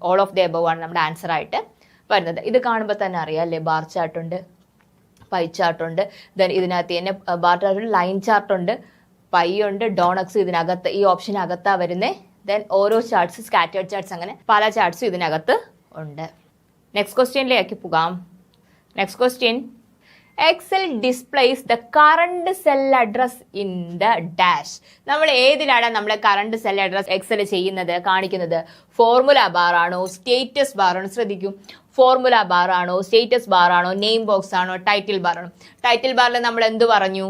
ഓൾ ഓഫ് ദ എബോവ് ആണ് നമ്മുടെ ആൻസർ ആയിട്ട് വരുന്നത്. ഇത് കാണുമ്പോൾ തന്നെ അറിയാം അല്ലേ, ബാർ ചാർട്ടുണ്ട്, പൈ ചാർട്ടുണ്ട്, ദെൻ ഇതിനകത്ത് തന്നെ ബാർ ചാർട്ടുണ്ട്, ലൈൻ ചാർട്ടുണ്ട്, പൈ ഉണ്ട്, ഡോണക്സ് ഇതിനകത്ത് ഈ ഓപ്ഷനകത്താ വരുന്നത്. ദെൻ ഓരോ ചാർട്ട്സ്, സ്കാറ്റേർഡ് ചാർട്ട്സ്, അങ്ങനെ പല ചാർട്ട്സും ഇതിനകത്ത് ഉണ്ട്. നെക്സ്റ്റ് ക്വസ്റ്റ്യനിലേക്ക് പോകാം. Next question, Excel displays the current cell address in the dash. നമ്മൾ ഏതിലാണ് നമ്മുടെ കറണ്ട് സെൽ അഡ്രസ് എക്സൽ ചെയ്യുന്നത്, കാണിക്കുന്നത്? ഫോർമുല ബാർ ആണോ, സ്റ്റേറ്റസ് ബാർ ആണോ? ശ്രദ്ധിക്കും, ഫോർമുല ബാർ ആണോ, സ്റ്റേറ്റസ് ബാർ ആണോ, നെയിം ബോക്സ് ആണോ, ടൈറ്റിൽ ബാർ ആണോ? ടൈറ്റിൽ ബാറിൽ നമ്മൾ എന്ത് പറഞ്ഞു?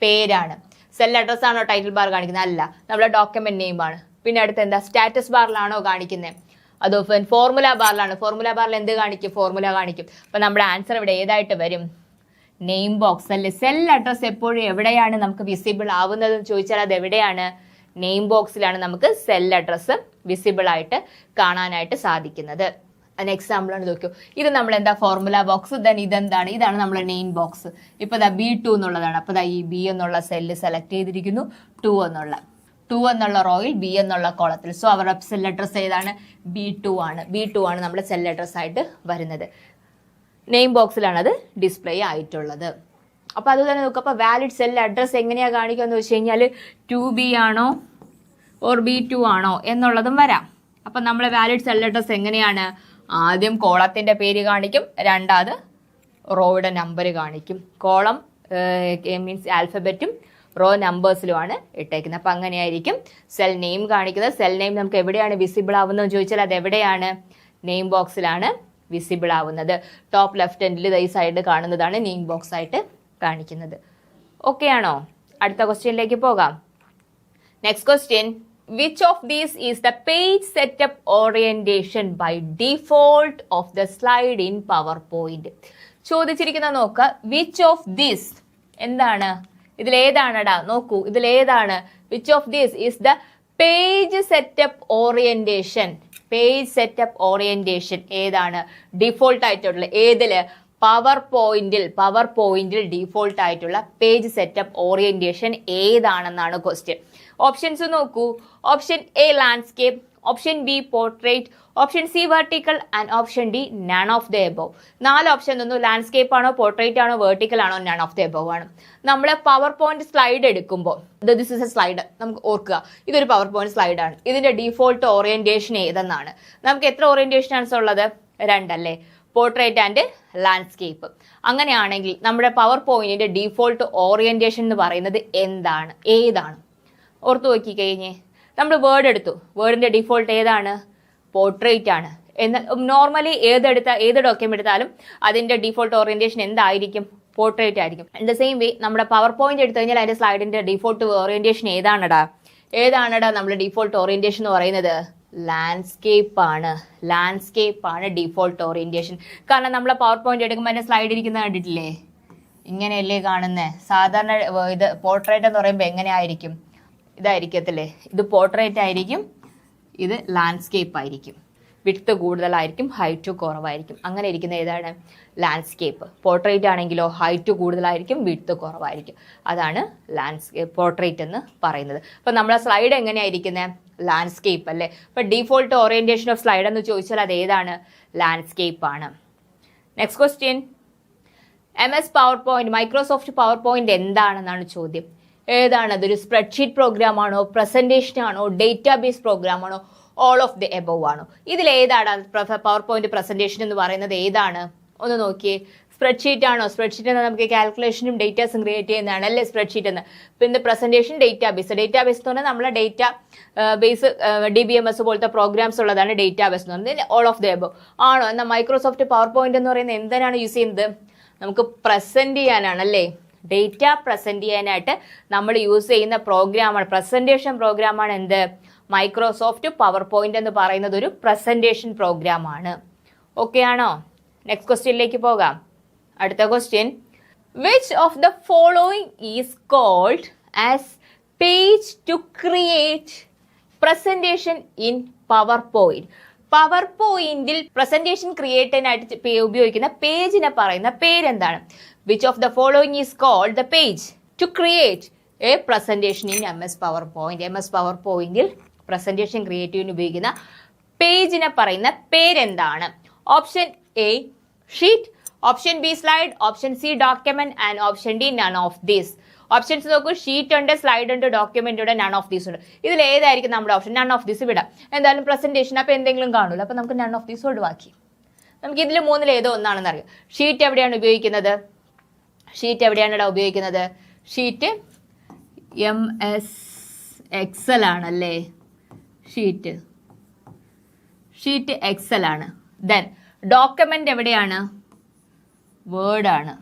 പേരാണ്. സെൽ അഡ്രസ് ആണോ ടൈറ്റിൽ ബാർ കാണിക്കുന്നത്? അല്ല, നമ്മുടെ ഡോക്യുമെന്റ് നെയിം ആണ്. പിന്നെ അടുത്ത് എന്താ, സ്റ്റാറ്റസ് ബാറിലാണോ കാണിക്കുന്നത്? അതോ ഫോർമുല ബാറിലാണ്. ഫോർമുല ബാറിൽ എന്ത് കാണിക്കും? ഫോർമുല കാണിക്കും. അപ്പൊ നമ്മുടെ ആൻസർ ഇവിടെ ഏതായിട്ട് വരും? നെയിം ബോക്സ് അല്ലേ. സെൽ അഡ്രസ് എപ്പോഴും എവിടെയാണ് നമുക്ക് വിസിബിൾ ആവുന്നത് എന്ന് ചോദിച്ചാൽ അത് എവിടെയാണ്? നെയിം ബോക്സിലാണ് നമുക്ക് സെൽ അഡ്രസ് വിസിബിൾ ആയിട്ട് കാണാനായിട്ട് സാധിക്കുന്നത് അതിന് എക്സാമ്പിൾ ആണ് നോക്കിയോ. ഇത് നമ്മൾ എന്താ ഫോർമുല ബോക്സ്, ദെൻ ഇതെന്താണ്, ഇതാണ് നമ്മുടെ നെയിം ബോക്സ്. ഇപ്പൊ ദാ B2 എന്നുള്ളതാണ്. അപ്പൊ ദാ ഈ B എന്നുള്ള സെല്ല് സെലക്ട് ചെയ്തിരിക്കുന്നു, 2 എന്നുള്ള റോയിൽ B എന്നുള്ള കോളത്തിൽ. സോ അവരുടെ സെൽ അഡ്രസ് ഏതാണ്? B2 ആണ് നമ്മുടെ സെൽ അഡ്രസ് ആയിട്ട് വരുന്നത്. നെയിം ബോക്സിലാണ് അത് ഡിസ്പ്ലേ ആയിട്ടുള്ളത്. അപ്പൊ അത് തന്നെ നോക്കുക. അപ്പൊ വാലിഡ് സെൽ അഡ്രസ് എങ്ങനെയാ കാണിക്കുക എന്ന് വെച്ച് കഴിഞ്ഞാൽ 2B ആണോ ഓർ B2 ആണോ എന്നുള്ളതും വരാം. അപ്പൊ നമ്മളെ വാലിഡ് സെൽ അഡ്രസ് എങ്ങനെയാണ്? ആദ്യം കോളത്തിന്റെ പേര് കാണിക്കും, രണ്ടാമത് റോയുടെ നമ്പർ കാണിക്കും. കോളം മീൻസ് ആൽഫബറ്റും റോ നമ്പേഴ്സിലുമാണ് ഇട്ടേക്കുന്നത്. അപ്പൊ അങ്ങനെയായിരിക്കും സെൽ നെയിം കാണിക്കുന്നത്. സെൽ നെയിം നമുക്ക് എവിടെയാണ് വിസിബിൾ ആവുന്നതെന്ന് ചോദിച്ചാൽ അത് എവിടെയാണ്? നെയിം ബോക്സിലാണ് വിസിബിൾ ആവുന്നത്. ടോപ്പ് ലെഫ്റ്റ് എൻഡിൽ ഈ സൈഡ് കാണുന്നതാണ് നെയിം ബോക്സ് ആയിട്ട് കാണിക്കുന്നത്. ഓക്കെ ആണോ? അടുത്ത ക്വസ്റ്റ്യനിലേക്ക് പോകാം. Next question, which of these is the page setup orientation by default of the slide in PowerPoint? ചോദിച്ചിരിക്കുന്ന നോക്കുക. which of this എന്താണ്? ഇതിലേതാണടാ? നോക്കൂ, ഇതിലേതാണ്? which of this is the page setup orientation? Page setup orientation ഏതാണ് default ആയിട്ടുള്ള? ഏതില്? Power പോയിന്റിൽ default ആയിട്ടുള്ള പേജ് സെറ്റപ്പ് ഓറിയന്റേഷൻ ഏതാണെന്നാണ് ക്വസ്റ്റ്യൻ. ഓപ്ഷൻസ് നോക്കൂ. Option A landscape, option B portrait, option C vertical and option D none of the above. 4 option തന്നു. Landscape ആണോ, portrait ആണോ, വെർട്ടിക്കൽ ആണോ, നൺ ഓഫ് ദ എബോവ് ആണ്. നമ്മൾ പവർ പോയിന്റ് സ്ലൈഡ് എടുക്കുമ്പോൾ this is a slide, നമുക്ക് ഓർക്കുക ഇതൊരു പവർ പോയിന്റ് സ്ലൈഡ് ആണ്. ഇതിന്റെ ഡിഫോൾട്ട് ഓറിയന്റേഷൻ ഏതെന്നാണ്. നമുക്ക് എത്ര ഓറിയന്റേഷൻസ് ഉള്ളത്? 2 അല്ലേ? Portrait and landscape. അങ്ങനെയാണെങ്കിൽ നമ്മുടെ പവർ പോയിന്റിന്റെ ഡിഫോൾട്ട് ഓറിയന്റേഷൻ എന്ന് പറയുന്നത് എന്താണ്? ഏതാണ്? ഓർത്ത് നോക്കി കഴിഞ്ഞേ. നമ്മൾ വേർഡ് എടുത്തു. വേർഡിന്റെ ഡിഫോൾട്ട് ഏതാണ്? പോർട്രേറ്റ് ആണ്. എന്നാൽ നോർമലി ഏത് ഡോക്യുമെന്റ് എടുത്താലും അതിന്റെ ഡിഫോൾട്ട് ഓറിയന്റേഷൻ എന്തായിരിക്കും? പോർട്രേറ്റ് ആയിരിക്കും. ഇൻ ദ സെയിം വേ നമ്മുടെ പവർ പോയിന്റ് എടുത്തു കഴിഞ്ഞാൽ അതിന്റെ സ്ലൈഡിന്റെ ഡിഫോൾട്ട് ഓറിയന്റേഷൻ ഏതാണടാ? നമ്മുടെ ഡിഫോൾട്ട് ഓറിയന്റേഷൻ എന്ന് പറയുന്നത് ലാൻഡ്സ്കേപ്പ് ആണ് ഡിഫോൾട്ട് ഓറിയന്റേഷൻ. കാരണം നമ്മളെ പവർ പോയിന്റ് എടുക്കുമ്പോൾ അതിന്റെ സ്ലൈഡ് ഇരിക്കുന്നത് കണ്ടിട്ടില്ലേ? ഇങ്ങനെയല്ലേ കാണുന്നത്? സാധാരണ ഇത് പോർട്രേറ്റ് എന്ന് പറയുമ്പോൾ എങ്ങനെയായിരിക്കും? ഇതായിരിക്കത്തില്ലേ? ഇത് പോർട്രേറ്റ് ആയിരിക്കും, ഇത് ലാൻഡ്സ്കേപ്പ് ആയിരിക്കും. വിഡ്ത്ത് കൂടുതലായിരിക്കും, ഹൈറ്റ് കുറവായിരിക്കും. അങ്ങനെ ഇരിക്കുന്ന ഏതാണ്? ലാൻഡ്സ്കേപ്പ്. പോർട്രേറ്റ് ആണെങ്കിലോ ഹൈറ്റ് കൂടുതലായിരിക്കും, വിഡ്ത്ത് കുറവായിരിക്കും. അതാണ് പോർട്രേറ്റ് എന്ന് പറയുന്നത്. അപ്പം നമ്മളെ സ്ലൈഡ് എങ്ങനെയായിരിക്കുന്നത്? ലാൻഡ്സ്കേപ്പ് അല്ലേ? അപ്പം ഡിഫോൾട്ട് ഓറിയന്റേഷൻ ഓഫ് സ്ലൈഡ് എന്ന് ചോദിച്ചാൽ അത് ഏതാണ്? ലാൻഡ്സ്കേപ്പ് ആണ്. Next question, MS power point, Microsoft power point എന്താണെന്നാണ് ചോദ്യം. ഏതാണ്? അതൊരു സ്പ്രെഡ്ഷീറ്റ് പ്രോഗ്രാം ആണോ, പ്രസന്റേഷൻ ആണോ, ഡേറ്റാബേസ് പ്രോഗ്രാം ആണോ, ഓൾ ഓഫ് ദി എബോവ് ആണോ? ഇതിലേതാണ് പവർ പോയിന്റ് പ്രസന്റേഷൻ എന്ന് പറയുന്നത്? ഏതാണ്? ഒന്ന് നോക്കിയേ. സ്പ്രെഡ്ഷീറ്റ് ആണോ? സ്പ്രെഡ്ഷീറ്റ് എന്ന് നമുക്ക് കാൽക്കുലേഷനും ഡേറ്റാസും ക്രിയേറ്റ് ചെയ്യുന്നതാണ് അല്ലേ സ്പ്രെഡ്ഷീറ്റ് എന്ന്. പിന്നെ പ്രസന്റേഷൻ ഡേറ്റാബേസ് എന്ന് പറഞ്ഞാൽ നമ്മളെ ഡേറ്റ ബേസ് DBMS പോലത്തെ പ്രോഗ്രാംസ് ഉള്ളതാണ് ഡേറ്റാബേസ് എന്ന് പറയുന്നത്. ഓൾ ഓഫ് ദി എബോവ് ആണോ? എന്നാൽ മൈക്രോസോഫ്റ്റ് പവർ പോയിന്റ് എന്ന് പറയുന്നത് എന്തിനാണ് യൂസ് ചെയ്യുന്നത്? നമുക്ക് പ്രസന്റ് ചെയ്യാനാണ് അല്ലേ? ഡേറ്റ പ്രസന്റ് ചെയ്യാനായിട്ട് നമ്മൾ യൂസ് ചെയ്യുന്ന പ്രോഗ്രാമാണ്, പ്രസന്റേഷൻ പ്രോഗ്രാമാണ് എന്ത്? മൈക്രോസോഫ്റ്റ് പവർ പോയിന്റ് എന്ന് പറയുന്നത് ഒരു പ്രസന്റേഷൻ പ്രോഗ്രാം ആണ്. ഓക്കെ ആണോ? നെക്സ്റ്റ് ക്വസ്റ്റ്യനിലേക്ക് പോകാം. അടുത്ത question, which of the following is called as page to create presentation in PowerPoint? Power പോയിന്റിൽ പ്രസന്റേഷൻ ക്രിയേറ്റിനായിട്ട് ഉപയോഗിക്കുന്ന പേജിനെ പറയുന്ന പേരെന്താണ്? Which of the following is called the page to create a presentation in MS PowerPoint? MS power പോയിന്റിൽ presentation ക്രിയേറ്റീവിന് ഉപയോഗിക്കുന്ന പേജിനെ പറയുന്ന പേരെന്താണ്? Option A sheet, option B slide, option C document and option D none of these. Options നോക്കൂ. Sheet ഉണ്ട്, slide ഉണ്ട്, document ഉണ്ട്, നൺ ഓഫ് ദീസ് ഉണ്ട്. ഇതിൽ ഏതായിരിക്കും നമ്മുടെ ഓപ്ഷൻ? നൺ ഓഫ് ദീസ് വിടാം. എന്തായാലും പ്രസന്റേഷൻ അപ്പോൾ എന്തെങ്കിലും കാണുമല്ലോ. അപ്പോൾ നമുക്ക് നൺ ഓഫ് ദീസ് ഒഴിവാക്കി. നമുക്ക് ഇതിൽ 3-ൽ ഏതോ ഒന്നാണെന്ന് അറിയാം. ഷീറ്റ് എവിടെയാണ് ഉപയോഗിക്കുന്നത്? ഷീറ്റ് MS Excel ആണല്ലേ? ഷീറ്റ് Excel ആണ്. ദെൻ ഡോക്യുമെന്റ് എവിടെയാണ്? വേർഡ് ആണ്.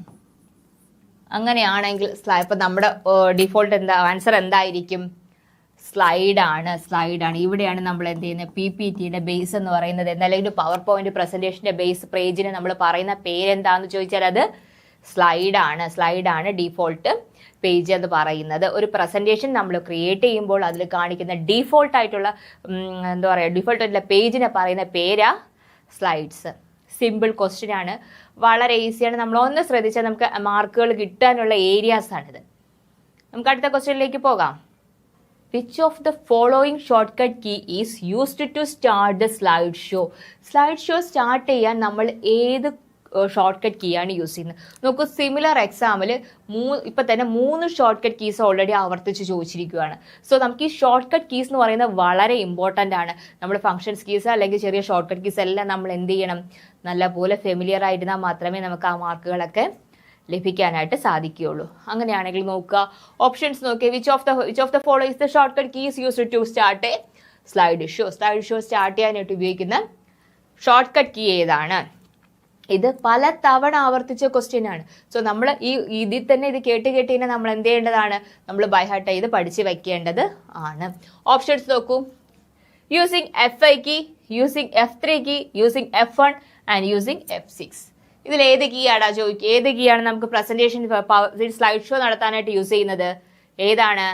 അങ്ങനെയാണെങ്കിൽ ഇപ്പം നമ്മുടെ ഡിഫോൾട്ട് ആൻസർ എന്തായിരിക്കും? സ്ലൈഡ് ആണ്. ഇവിടെയാണ് നമ്മൾ എന്ത് ചെയ്യുന്നത്? PPTയുടെ ബേസ് എന്ന് പറയുന്നത്. എന്തായാലും പവർ പോയിന്റ് പ്രസന്റേഷന്റെ ബേസ് പേജിന് നമ്മൾ പറയുന്ന പേരെന്താന്ന് ചോദിച്ചാൽ അത് സ്ലൈഡാണ് ഡിഫോൾട്ട് പേജ് എന്ന് പറയുന്നത്. ഒരു പ്രസന്റേഷൻ നമ്മൾ ക്രിയേറ്റ് ചെയ്യുമ്പോൾ അതിൽ കാണിക്കുന്ന ഡിഫോൾട്ട് ആയിട്ടുള്ള ഡിഫോൾട്ട് ആയിട്ടുള്ള പേജിനെ പറയുന്ന പേരാ സ്ലൈഡ്സ്. സിമ്പിൾ ക്വസ്റ്റ്യൻ ആണ്, വളരെ ഈസിയാണ്. നമ്മൾ ഒന്ന് ശ്രദ്ധിച്ചാൽ നമുക്ക് മാർക്കുകൾ കിട്ടാനുള്ള ഏരിയാസ് ആണിത്. നമുക്ക് അടുത്ത ക്വസ്റ്റ്യനിലേക്ക് പോകാം. Which of the following short cut key is used to start the slide show? Slide show start ചെയ്യാൻ നമ്മൾ ഏത് ഷോർട്ട് കട്ട് കീ ആണ് യൂസ് ചെയ്യുന്നത്? നോക്കൂ, സിമിലർ എക്സാമിൽ ഇപ്പം തന്നെ 3 ഷോർട്ട് കട്ട് കീസ് ഓൾറെഡി ആവർത്തിച്ച് ചോദിച്ചിരിക്കുകയാണ്. സോ നമുക്ക് ഈ ഷോർട്ട് കട്ട് കീസ് എന്ന് പറയുന്നത് വളരെ ഇമ്പോർട്ടൻ്റ് ആണ്. നമ്മൾ ഫംഗ്ഷൻസ് കീസ് അല്ലെങ്കിൽ ചെറിയ ഷോർട്ട് കട്ട് കീസ് എല്ലാം നമ്മൾ എന്ത് ചെയ്യണം, നല്ലപോലെ ഫെമിലിയർ ആയിരുന്നാൽ മാത്രമേ നമുക്ക് ആ മാർക്കുകളൊക്കെ ലഭിക്കാനായിട്ട് സാധിക്കുകയുള്ളൂ. അങ്ങനെയാണെങ്കിൽ നോക്കുക, ഓപ്ഷൻസ് നോക്കിയാൽ which of the follow is the short cut keys used to start a slide show? Slide show start ചെയ്യാനായിട്ട് ഉപയോഗിക്കുന്ന ഷോർട്ട് കട്ട് കീ ഏതാണ്? ഇത് പല തവണ ആവർത്തിച്ച ക്വസ്റ്റ്യൻ ആണ്. സോ നമ്മൾ ഇതിൽ തന്നെ ഇത് കേട്ട് കഴിഞ്ഞാൽ നമ്മൾ എന്ത് ചെയ്യേണ്ടതാണ്, നമ്മൾ ബൈ ഹാർട്ട് ചെയ്ത് പഠിച്ച് വയ്ക്കേണ്ടത് ആണ്. ഓപ്ഷൻസ് നോക്കൂ, using F5 key, using F3 key, using F1 and using F6. ഇതിൽ ഏത് കീ ആടാ ചോദിക്കുക? ഏത് കീ ആണ് നമുക്ക് പ്രസന്റേഷൻ സ്ലൈഡ് ഷോ നടത്താനായിട്ട് യൂസ് ചെയ്യുന്നത്? ഏതാണ്?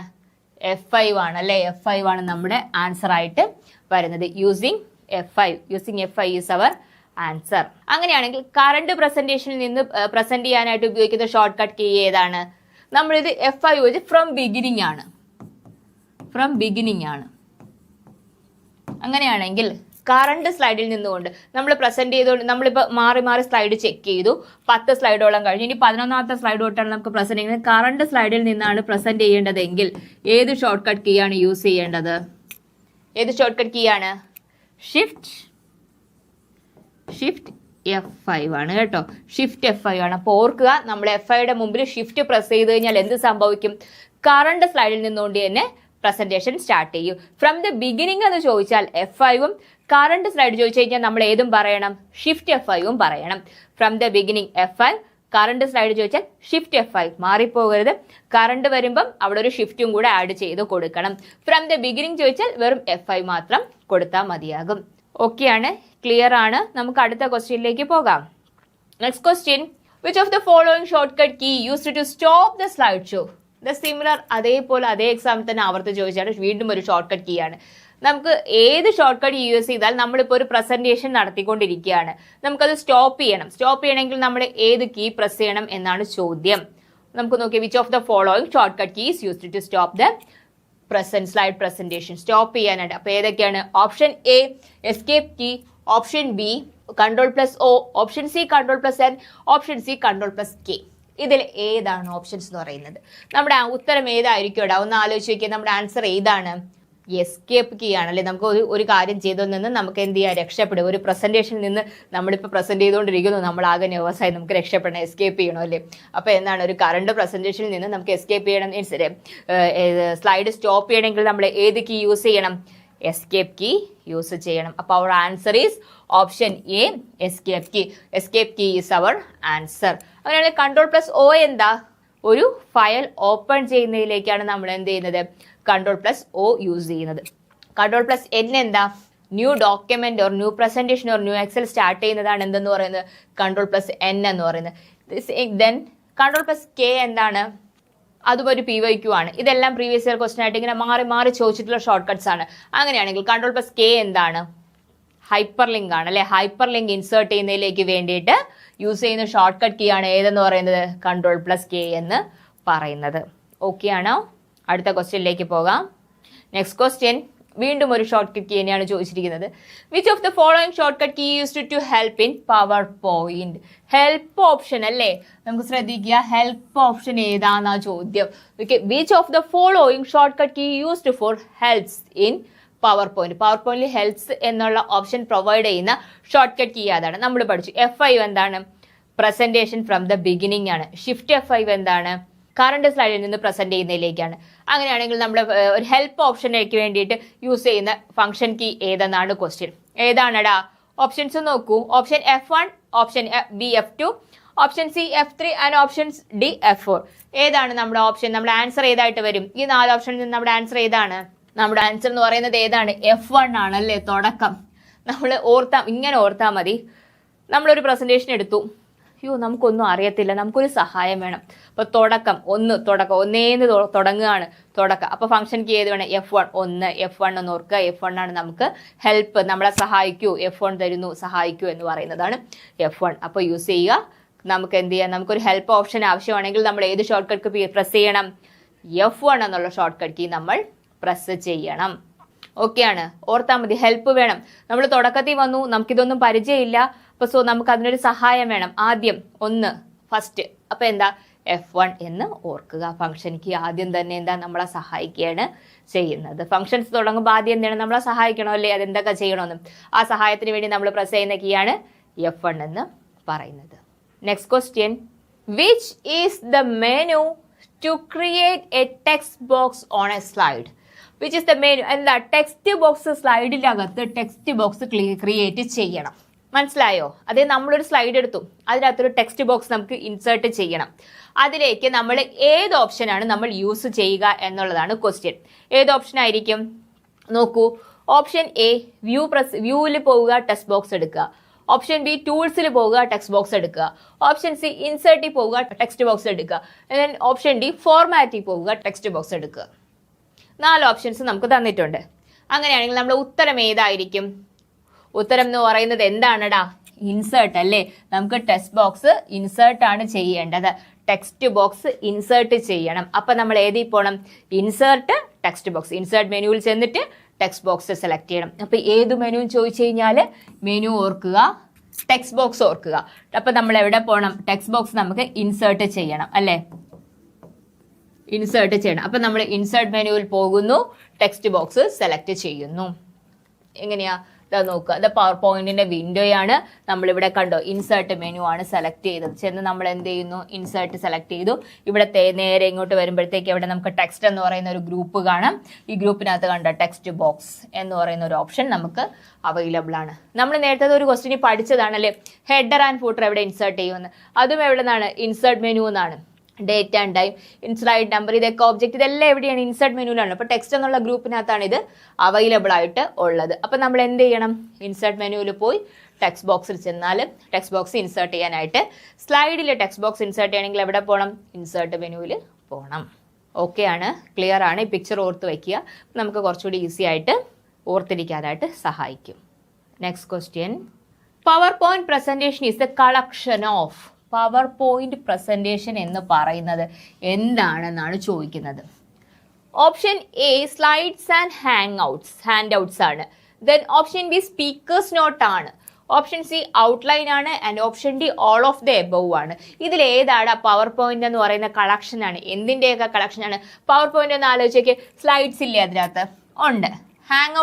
F5 ആണ് അല്ലേ? F5 ആണ് നമ്മുടെ ആൻസർ ആയിട്ട് വരുന്നത്. Using F5 is our answer. അങ്ങനെയാണെങ്കിൽ കറണ്ട് പ്രസന്റേഷനിൽ നിന്ന് പ്രസന്റ് ചെയ്യാനായിട്ട് ഉപയോഗിക്കുന്ന ഷോർട്ട് കട്ട് കീ ഏതാണ്? നമ്മളിത് F5 വെച്ച് ഫ്രം ബിഗിനിങ് ആണ്. അങ്ങനെയാണെങ്കിൽ കറണ്ട് സ്ലൈഡിൽ നിന്നുകൊണ്ട് നമ്മൾ പ്രസന്റ് ചെയ്തുകൊണ്ട് നമ്മളിപ്പോൾ മാറി സ്ലൈഡ് ചെക്ക് ചെയ്തു. 10 സ്ലൈഡോളം കഴിഞ്ഞു. ഇനി 11ാമത്തെ സ്ലൈഡ് തൊട്ടാണ് നമുക്ക് പ്രസന്റ് ചെയ്യുന്നത്. കറണ്ട് സ്ലൈഡിൽ നിന്നാണ് പ്രസന്റ് ചെയ്യേണ്ടതെങ്കിൽ ഏത് ഷോർട്ട് കട്ട് കീ ആണ് യൂസ് ചെയ്യേണ്ടത്? ഏത് ഷോർട്ട് കട്ട് കീ ആണ്? ഷിഫ്റ്റ് F5 ആണ് കേട്ടോ. ഷിഫ്റ്റ് F5 ആണ്. അപ്പോൾ ഓർക്കുക, നമ്മൾ F5യുടെ മുമ്പിൽ ഷിഫ്റ്റ് പ്രസ് ചെയ്ത് കഴിഞ്ഞാൽ എന്ത് സംഭവിക്കും? കറണ്ട് സ്ലൈഡിൽ നിന്നുകൊണ്ട് തന്നെ പ്രസന്റേഷൻ സ്റ്റാർട്ട് ചെയ്യും. ഫ്രം ദ ബിഗിനിങ് എന്ന് ചോദിച്ചാൽ F5ഉം, കറണ്ട് സ്ലൈഡ് ചോദിച്ചു കഴിഞ്ഞാൽ നമ്മൾ ഏതും പറയണം? ഷിഫ്റ്റ് F5ഉം പറയണം. From the beginning F5, current slide ചോദിച്ചാൽ ഷിഫ്റ്റ് F5. മാറിപ്പോകരുത്. കറണ്ട് വരുമ്പം അവിടെ ഒരു ഷിഫ്റ്റും കൂടെ ആഡ് ചെയ്ത് കൊടുക്കണം. ഫ്രം ദ ബിഗിനിങ് ചോദിച്ചാൽ വെറും F5 മാത്രം കൊടുത്താൽ മതിയാകും. ഓക്കെ ആണ്, ക്ലിയർ ആണ്. നമുക്ക് അടുത്ത ക്വസ്റ്റ്യനിലേക്ക് പോകാം. Next question, which of the following short cut key used to stop the slide show? Similar അതേപോലെ അതേ എക്സാമിൽ തന്നെ ആവർത്തിച്ച് ചോദിച്ചാണ്. വീണ്ടും ഒരു ഷോർട്ട് കട്ട് കീ ആണ്. നമുക്ക് ഏത് ഷോർട്ട് കട്ട് യൂസ് ചെയ്താൽ നമ്മളിപ്പോൾ ഒരു പ്രസന്റേഷൻ നടത്തിക്കൊണ്ടിരിക്കുകയാണ്, നമുക്കത് സ്റ്റോപ്പ് ചെയ്യണമെങ്കിൽ നമ്മൾ ഏത് കീ പ്രസ് ചെയ്യണം എന്നാണ് ചോദ്യം. നമുക്ക് നോക്കിയാൽ which of the following shortcut keys used to stop the slide presentation? Stop ചെയ്യാനായിട്ട് അപ്പോൾ ഏതൊക്കെയാണ്? Option A escape key, option B Ctrl+O, option C Ctrl+N, option C Ctrl+K. ഇതിൽ ഏതാണ് ഓപ്ഷൻസ് എന്ന് പറയുന്നത്? നമ്മുടെ ഉത്തരം ഏതായിരിക്കും? ഒന്ന് ആലോചിച്ച് നോക്കിയാൽ നമ്മുടെ ആൻസർ ഏതാണ്? എസ്കേപ്പ് കീ ആണല്ലേ. നമുക്ക് ഒരു കാര്യം ചെയ്തതിൽ നിന്ന് നമുക്ക് എന്ത് ചെയ്യാം? രക്ഷപ്പെടും. ഒരു പ്രസന്റേഷനിൽ നിന്ന് നമ്മളിപ്പോൾ പ്രസന്റ് ചെയ്തുകൊണ്ടിരിക്കുന്നു, നമ്മൾ ആകെ നെർവസായി, നമുക്ക് രക്ഷപ്പെടണം, എസ്കേപ്പ് ചെയ്യണം അല്ലേ. അപ്പോൾ എന്താണ്, ഒരു കറണ്ട് പ്രസന്റേഷനിൽ നിന്ന് നമുക്ക് എസ്കേപ്പ് ചെയ്യണം, സ്ലൈഡ് സ്റ്റോപ്പ് ചെയ്യണമെങ്കിൽ നമ്മൾ ഏത് കീ യൂസ് ചെയ്യണം? എസ്കേപ്പ് കീ യൂസ് ചെയ്യണം. അപ്പോൾ our answer is option A, escape key. Escape key is our answer. അങ്ങനെയാണെങ്കിൽ Ctrl+O എന്താ? ഒരു ഫയൽ ഓപ്പൺ ചെയ്യുന്നതിലേക്കാണ് നമ്മൾ എന്ത് ചെയ്യുന്നത്? Ctrl+O യൂസ് ചെയ്യുന്നത്. Ctrl+N എന്താ? New document or new presentation or new Excel start ചെയ്യുന്നതാണ് എന്തെന്ന് പറയുന്നത്? Ctrl+N എന്ന് പറയുന്നത്. ദെൻ Ctrl+K എന്താണ്? അതും ഒരു PYQ ആണ്. ഇതെല്ലാം പ്രീവിയസ് ഇയർ ക്വസ്റ്റൻ ആയിട്ട് ഇങ്ങനെ മാറി ചോദിച്ചിട്ടുള്ള ഷോർട്ട് കട്ട്സ് ആണ്. അങ്ങനെയാണെങ്കിൽ Ctrl+K എന്താണ്? ഹൈപ്പർ ലിങ്ക് ആണ് അല്ലെ. ഹൈപ്പർ ലിങ്ക് ഇൻസേർട്ട് ചെയ്യുന്നതിലേക്ക് വേണ്ടിയിട്ട് യൂസ് ചെയ്യുന്ന ഷോർട്ട് കട്ട് കീ ആണ് ഏതെന്ന് പറയുന്നത്? Ctrl+K എന്ന് പറയുന്നത്. ഓക്കെ ആണോ? അടുത്ത ക്വസ്റ്റ്യനിലേക്ക് പോകാം. നെക്സ്റ്റ് ക്വസ്റ്റ്യൻ വീണ്ടും ഒരു ഷോർട്ട് കട്ട് കീ തന്നെയാണ് ചോദിച്ചിരിക്കുന്നത്. Which of the following short cut key used to help in PowerPoint? Help option അല്ലേ, നമുക്ക് ശ്രദ്ധിക്കുക. ഹെൽപ്പ് ഓപ്ഷൻ ഏതാന്നാ ചോദ്യം. Okay, which of the following short cut key used for helps in PowerPoint? Power പോയിന്റിൽ helps എന്നുള്ള option provide ചെയ്യുന്ന short cut key അതാണ്. നമ്മൾ പഠിച്ചു. F5 എന്താണ്? പ്രസന്റേഷൻ ഫ്രം ദ ബിഗിനിങ് ആണ്. ഷിഫ്റ്റ് F5 എന്താണ്? കറണ്ട് സ്ലൈഡിൽ നിന്ന് പ്രസന്റ് ചെയ്യുന്നതിലേക്കാണ്. അങ്ങനെയാണെങ്കിൽ നമ്മൾ ഒരു ഹെൽപ്പ് ഓപ്ഷനിലേക്ക് വേണ്ടിയിട്ട് യൂസ് ചെയ്യുന്ന ഫംഗ്ഷൻ കീ ഏതെന്നാണ് ക്വസ്റ്റ്യൻ. ഏതാണടാ? ഓപ്ഷൻസ് നോക്കൂ. Option F1, option B F2, option C F3 and option D F4. ഏതാണ് നമ്മുടെ ഓപ്ഷൻ? നമ്മുടെ ആൻസർ ഏതായിട്ട് വരും? ഈ 4 ഓപ്ഷനിൽ നിന്ന് നമ്മുടെ ആൻസർ ഏതാണ്? നമ്മുടെ ആൻസർ എന്ന് പറയുന്നത് ഏതാണ്? F1 ആണല്ലേ, തുടക്കം. നമ്മൾ ഇങ്ങനെ ഓർത്താൽ മതി. നമ്മളൊരു പ്രസന്റേഷൻ എടുത്തു. നമുക്കൊന്നും അറിയത്തില്ല, നമുക്കൊരു സഹായം വേണം. അപ്പോൾ തുടക്കം ഒന്നേന്ന് തുടങ്ങുകയാണ് തുടക്കം. അപ്പോൾ ഫംഗ്ഷൻ കീ ഏത് വേണം? F1 F1 എന്ന് ഓർക്കുക. F1 ആണ് നമുക്ക് ഹെൽപ്പ്, നമ്മളെ സഹായിക്കൂ, F1 തരുന്നു, സഹായിക്കൂ എന്ന് പറയുന്നതാണ് F1. അപ്പോൾ യൂസ് ചെയ്യുക. നമുക്ക് എന്ത് ചെയ്യാം? നമുക്കൊരു ഹെൽപ്പ് ഓപ്ഷൻ ആവശ്യമാണെങ്കിൽ നമ്മൾ ഏത് ഷോർട്ട് കട്ട് കീ പ്രസ് ചെയ്യണം? F1 എന്നുള്ള ഷോർട്ട് കട്ട് കീ നമ്മൾ പ്രസ് ചെയ്യണം. ഓക്കെയാണ്, ഓർത്താൽ മതി. ഹെൽപ്പ് വേണം. നമ്മൾ തുടക്കത്തിൽ വന്നു, നമുക്കിതൊന്നും പരിചയമില്ല. അപ്പോൾ നമുക്ക് അതിനൊരു സഹായം വേണം. ആദ്യം ഫസ്റ്റ്. അപ്പോൾ എന്താ? F1 എന്ന് ഓർക്കുക. ഫംഗ്ഷൻ കീ ആദ്യം തന്നെ എന്താ? നമ്മളെ സഹായിക്കുകയാണ് ചെയ്യുന്നത്. ഫംഗ്ഷൻസ് തുടങ്ങുമ്പോൾ ആദ്യം എന്താണ്? നമ്മളെ സഹായിക്കണോ അല്ലേ? അതെന്തൊക്കെ ചെയ്യണമെന്നും ആ സഹായത്തിന് വേണ്ടി നമ്മൾ പ്രസ് ചെയ്യുന്ന കീയാണ് F1 എന്ന് പറയുന്നത്. Next question, which is the menu to create a text box on a slide? Which is the menu? എന്താ? ടെക്സ്റ്റ് ബോക്സ്, സ്ലൈഡിനകത്ത് ടെക്സ്റ്റ് ബോക്സ് ക്രിയേറ്റ് ചെയ്യണം. മനസ്സിലായോ? അതേ, നമ്മളൊരു സ്ലൈഡ് എടുത്തു, അതിനകത്തൊരു ടെക്സ്റ്റ് ബോക്സ് നമുക്ക് ഇൻസേർട്ട് ചെയ്യണം. അതിലേക്ക് നമ്മൾ ഏത് ഓപ്ഷനാണ് നമ്മൾ യൂസ് ചെയ്യുക എന്നുള്ളതാണ് ക്വസ്റ്റ്യൻ. ഏത് ഓപ്ഷൻ ആയിരിക്കും? നോക്കൂ, ഓപ്ഷൻ എ വ്യൂവിൽ പോവുക, ടെക്സ്റ്റ് ബോക്സ് എടുക്കുക. ഓപ്ഷൻ ബി ടൂൾസിൽ പോവുക, ടെക്സ്റ്റ് ബോക്സ് എടുക്കുക. ഓപ്ഷൻ സി ഇൻസേർട്ടിൽ പോവുക, ടെക്സ്റ്റ് ബോക്സ് എടുക്കുക. ഓപ്ഷൻ ഡി ഫോർമാറ്റിൽ പോവുക, ടെക്സ്റ്റ് ബോക്സ് എടുക്കുക. 4 ഓപ്ഷൻസ് നമുക്ക് തന്നിട്ടുണ്ട്. അങ്ങനെയാണെങ്കിൽ നമ്മുടെ ഉത്തരം ഏതായിരിക്കും? ഉത്തരം എന്ന് പറയുന്നത് എന്താണടാ? ഇൻസേർട്ട് അല്ലേ? നമുക്ക് ടെക്സ്റ്റ് ബോക്സ് ഇൻസേർട്ട് ആണ് ചെയ്യേണ്ടത്. ടെക്സ്റ്റ് ബോക്സ് ഇൻസേർട്ട് ചെയ്യണം. അപ്പൊ നമ്മൾ ഏതിൽ പോകണം? Insert text box. ഇൻസേർട്ട് മെനുവിൽ ചെന്നിട്ട് ടെക്സ്റ്റ് ബോക്സ് സെലക്ട് ചെയ്യണം. അപ്പൊ ഏത് മെനു ചോദിച്ചു കഴിഞ്ഞാൽ മെനു ഓർക്കുക, ടെക്സ്റ്റ് ബോക്സ് ഓർക്കുക. അപ്പൊ നമ്മൾ എവിടെ പോകണം? ടെക്സ്റ്റ് ബോക്സ് നമുക്ക് ഇൻസേർട്ട് ചെയ്യണം അല്ലേ? ഇൻസേർട്ട് ചെയ്യണം. അപ്പൊ നമ്മൾ ഇൻസേർട്ട് മെനുവിൽ പോകുന്നു, ടെക്സ്റ്റ് ബോക്സ് സെലക്ട് ചെയ്യുന്നു. എങ്ങനെയാ? നോക്കുക, ഇത് പവർ പോയിന്റിന്റെ വിൻഡോയാണ്. നമ്മളിവിടെ കണ്ടോ, ഇൻസേർട്ട് മെനു ആണ് സെലക്ട് ചെയ്തത്. ചെന്ന് നമ്മൾ എന്ത് ചെയ്യുന്നു? ഇൻസേർട്ട് സെലക്ട് ചെയ്തു. ഇവിടെ നേരെ ഇങ്ങോട്ട് വരുമ്പോഴത്തേക്ക് ഇവിടെ നമുക്ക് ടെക്സ്റ്റ് എന്ന് പറയുന്ന ഒരു ഗ്രൂപ്പ് കാണാം. ഈ ഗ്രൂപ്പിനകത്ത് കണ്ട ടെക്സ്റ്റ് ബോക്സ് എന്ന് പറയുന്ന ഒരു ഓപ്ഷൻ നമുക്ക് അവൈലബിൾ ആണ്. നമ്മൾ നേരത്തെ ഒരു ക്വസ്റ്റ്യൻ പഠിച്ചതാണല്ലേ, ഹെഡർ ആൻഡ് ഫൂട്ടർ എവിടെ ഇൻസേർട്ട് ചെയ്യുമെന്ന്. അതും എവിടെ നിന്നാണ്? ഇൻസേർട്ട് മെനു എന്നാണ്. Date and time, slide number, ഇതൊക്കെ ഒബ്ജക്റ്റ്, ഇതെല്ലാം എവിടെയാണ്? ഇൻസേർട്ട് മെനുവിലാണ്. അപ്പോൾ ടെക്സ്റ്റ് എന്നുള്ള ഗ്രൂപ്പിനകത്താണ് ഇത് അവൈലബിൾ ആയിട്ട് ഉള്ളത്. അപ്പോൾ നമ്മൾ എന്ത് ചെയ്യണം? ഇൻസേർട്ട് മെനുവിൽ പോയി ടെക്സ്റ്റ് ബോക്സിൽ ചെന്നാൽ ടെക്സ്റ്റ് ബോക്സ് ഇൻസേർട്ട് ചെയ്യാനായിട്ട്, സ്ലൈഡിൽ ടെക്സ്റ്റ് ബോക്സ് ഇൻസേർട്ട് ചെയ്യണമെങ്കിൽ എവിടെ പോകണം? ഇൻസേർട്ട് മെനുവിൽ പോകണം. ഓക്കെ ആണ്, ക്ലിയർ ആണ്. ഈ പിക്ചർ ഓർത്ത് വയ്ക്കുക, നമുക്ക് കുറച്ചുകൂടി ഈസി ആയിട്ട് ഓർത്തിരിക്കാനായിട്ട് സഹായിക്കും. Next question, PowerPoint presentation is the collection of. PowerPoint presentation എന്ന് പറയുന്നത് എന്താണെന്നാണ് ചോദിക്കുന്നത്. Option A slides and handouts ആണ്. Then option B speakers note ആണ്. ഓപ്ഷൻ സി ഔട്ട്ലൈൻ ആണ്. And option D all of the above ആണ്. ഇതിൽ ഏതാണ് പവർ പോയിന്റ് എന്ന് പറയുന്ന കളക്ഷൻ ആണ്? എന്തിൻ്റെയൊക്കെ കളക്ഷൻ ആണ്? പവർ പോയിന്റ് എന്ന് ആലോചിച്ചേക്ക്, സ്ലൈഡ്സ് ഇല്ലേ അതിനകത്ത്? ഉണ്ട്. ഹാൻഡ്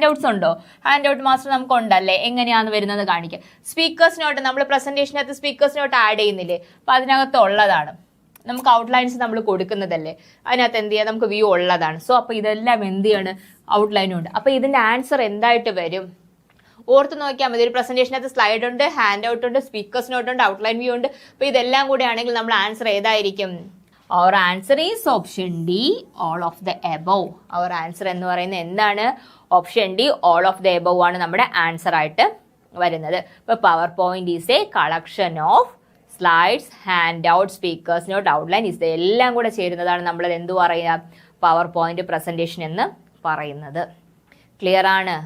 ഔട്ട്സ് ഉണ്ടോ? ഹാൻഡ് ഔട്ട് മാസ്റ്റർ നമുക്ക് ഉണ്ടല്ലേ? എങ്ങനെയാണെന്ന് വരുന്നത് കാണിക്കാം. സ്പീക്കേഴ്സ് നോട്ട്, നമ്മൾ പ്രസന്റേഷനകത്ത് സ്പീക്കേഴ്സ് നോട്ട് ആഡ് ചെയ്യുന്നില്ലേ? അപ്പം അതിനകത്ത് ഉള്ളതാണ്. നമുക്ക് ഔട്ട്ലൈൻസ് നമ്മൾ കൊടുക്കുന്നതല്ലേ, അതിനകത്ത് എന്ത് ചെയ്യാം? നമുക്ക് വ്യൂ ഉള്ളതാണ്. സോ അപ്പോൾ ഇതെല്ലാം എന്ത് ചെയ്യാണ്? ഔട്ട്ലൈനും ഉണ്ട്. അപ്പോൾ ഇതിൻ്റെ ആൻസർ എന്തായിട്ട് വരും? ഓർത്ത് നോക്കിയാൽ മതി. ഒരു പ്രസന്റേഷനകത്ത് സ്ലൈഡ് ഉണ്ട്, ഹാൻഡ് ഔട്ട് ഉണ്ട്, സ്പീക്കേഴ്സ് നോട്ട് ഉണ്ട്, ഔട്ട്ലൈൻ വ്യൂ ഉണ്ട്. അപ്പോൾ ഇതെല്ലാം കൂടെ ആണെങ്കിൽ നമ്മൾ ആൻസർ ഏതായിരിക്കും? Our answer is option D, all of the above. Our answer എന്ന് പറയുന്നത് എന്താണ്? Option D, all of the above ആണ് നമ്മുടെ ആൻസർ ആയിട്ട് വരുന്നത്. ഇപ്പോൾ PowerPoint is a collection of slides, handout, speakers note, outline is എല്ലാം കൂടെ ചേരുന്നതാണ് നമ്മൾ എന്ത് പറയുക? പവർ പോയിന്റ് പ്രസന്റേഷൻ എന്ന് പറയുന്നത്. ക്ലിയർ ആണ്?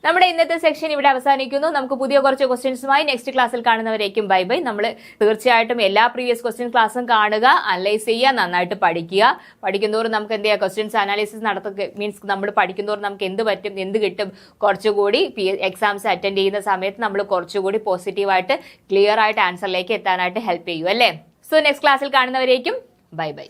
നമ്മുടെ ഇന്നത്തെ സെക്ഷൻ ഇവിടെ അവസാനിക്കുന്നു. നമുക്ക് പുതിയ കുറച്ച് ക്വസ്റ്റ്യൻസുമായി നെക്സ്റ്റ് ക്ലാസ്സിൽ കാണുന്നവരേക്കും ബൈ ബൈ. നമ്മൾ തീർച്ചയായിട്ടും എല്ലാ പ്രീവിയസ് ക്വസ്റ്റ്യൻ ക്ലാസ്സും കാണുക, അനലൈസ് ചെയ്യുക, നന്നായിട്ട് പഠിക്കുക. പഠിക്കുന്നതോറും നമുക്ക് എന്ത് ചെയ്യുക? ക്വസ്റ്റ്യൻസ് അനാലിസിസ് നടത്തുക. മീൻസ് നമ്മൾ പഠിക്കുന്നതോറും നമുക്ക് എന്ത് പറ്റും, എന്ത് കിട്ടും, കുറച്ചുകൂടി എക്സാംസ് അറ്റൻഡ് ചെയ്യുന്ന സമയത്ത് നമ്മൾ കുറച്ചുകൂടി പോസിറ്റീവായിട്ട് ക്ലിയർ ആയിട്ട് ആൻസറിലേക്ക് എത്താനായിട്ട് ഹെൽപ്പ് ചെയ്യും അല്ലേ? സോ നെക്സ്റ്റ് ക്ലാസ്സിൽ കാണുന്നവരേക്കും ബൈ ബൈ.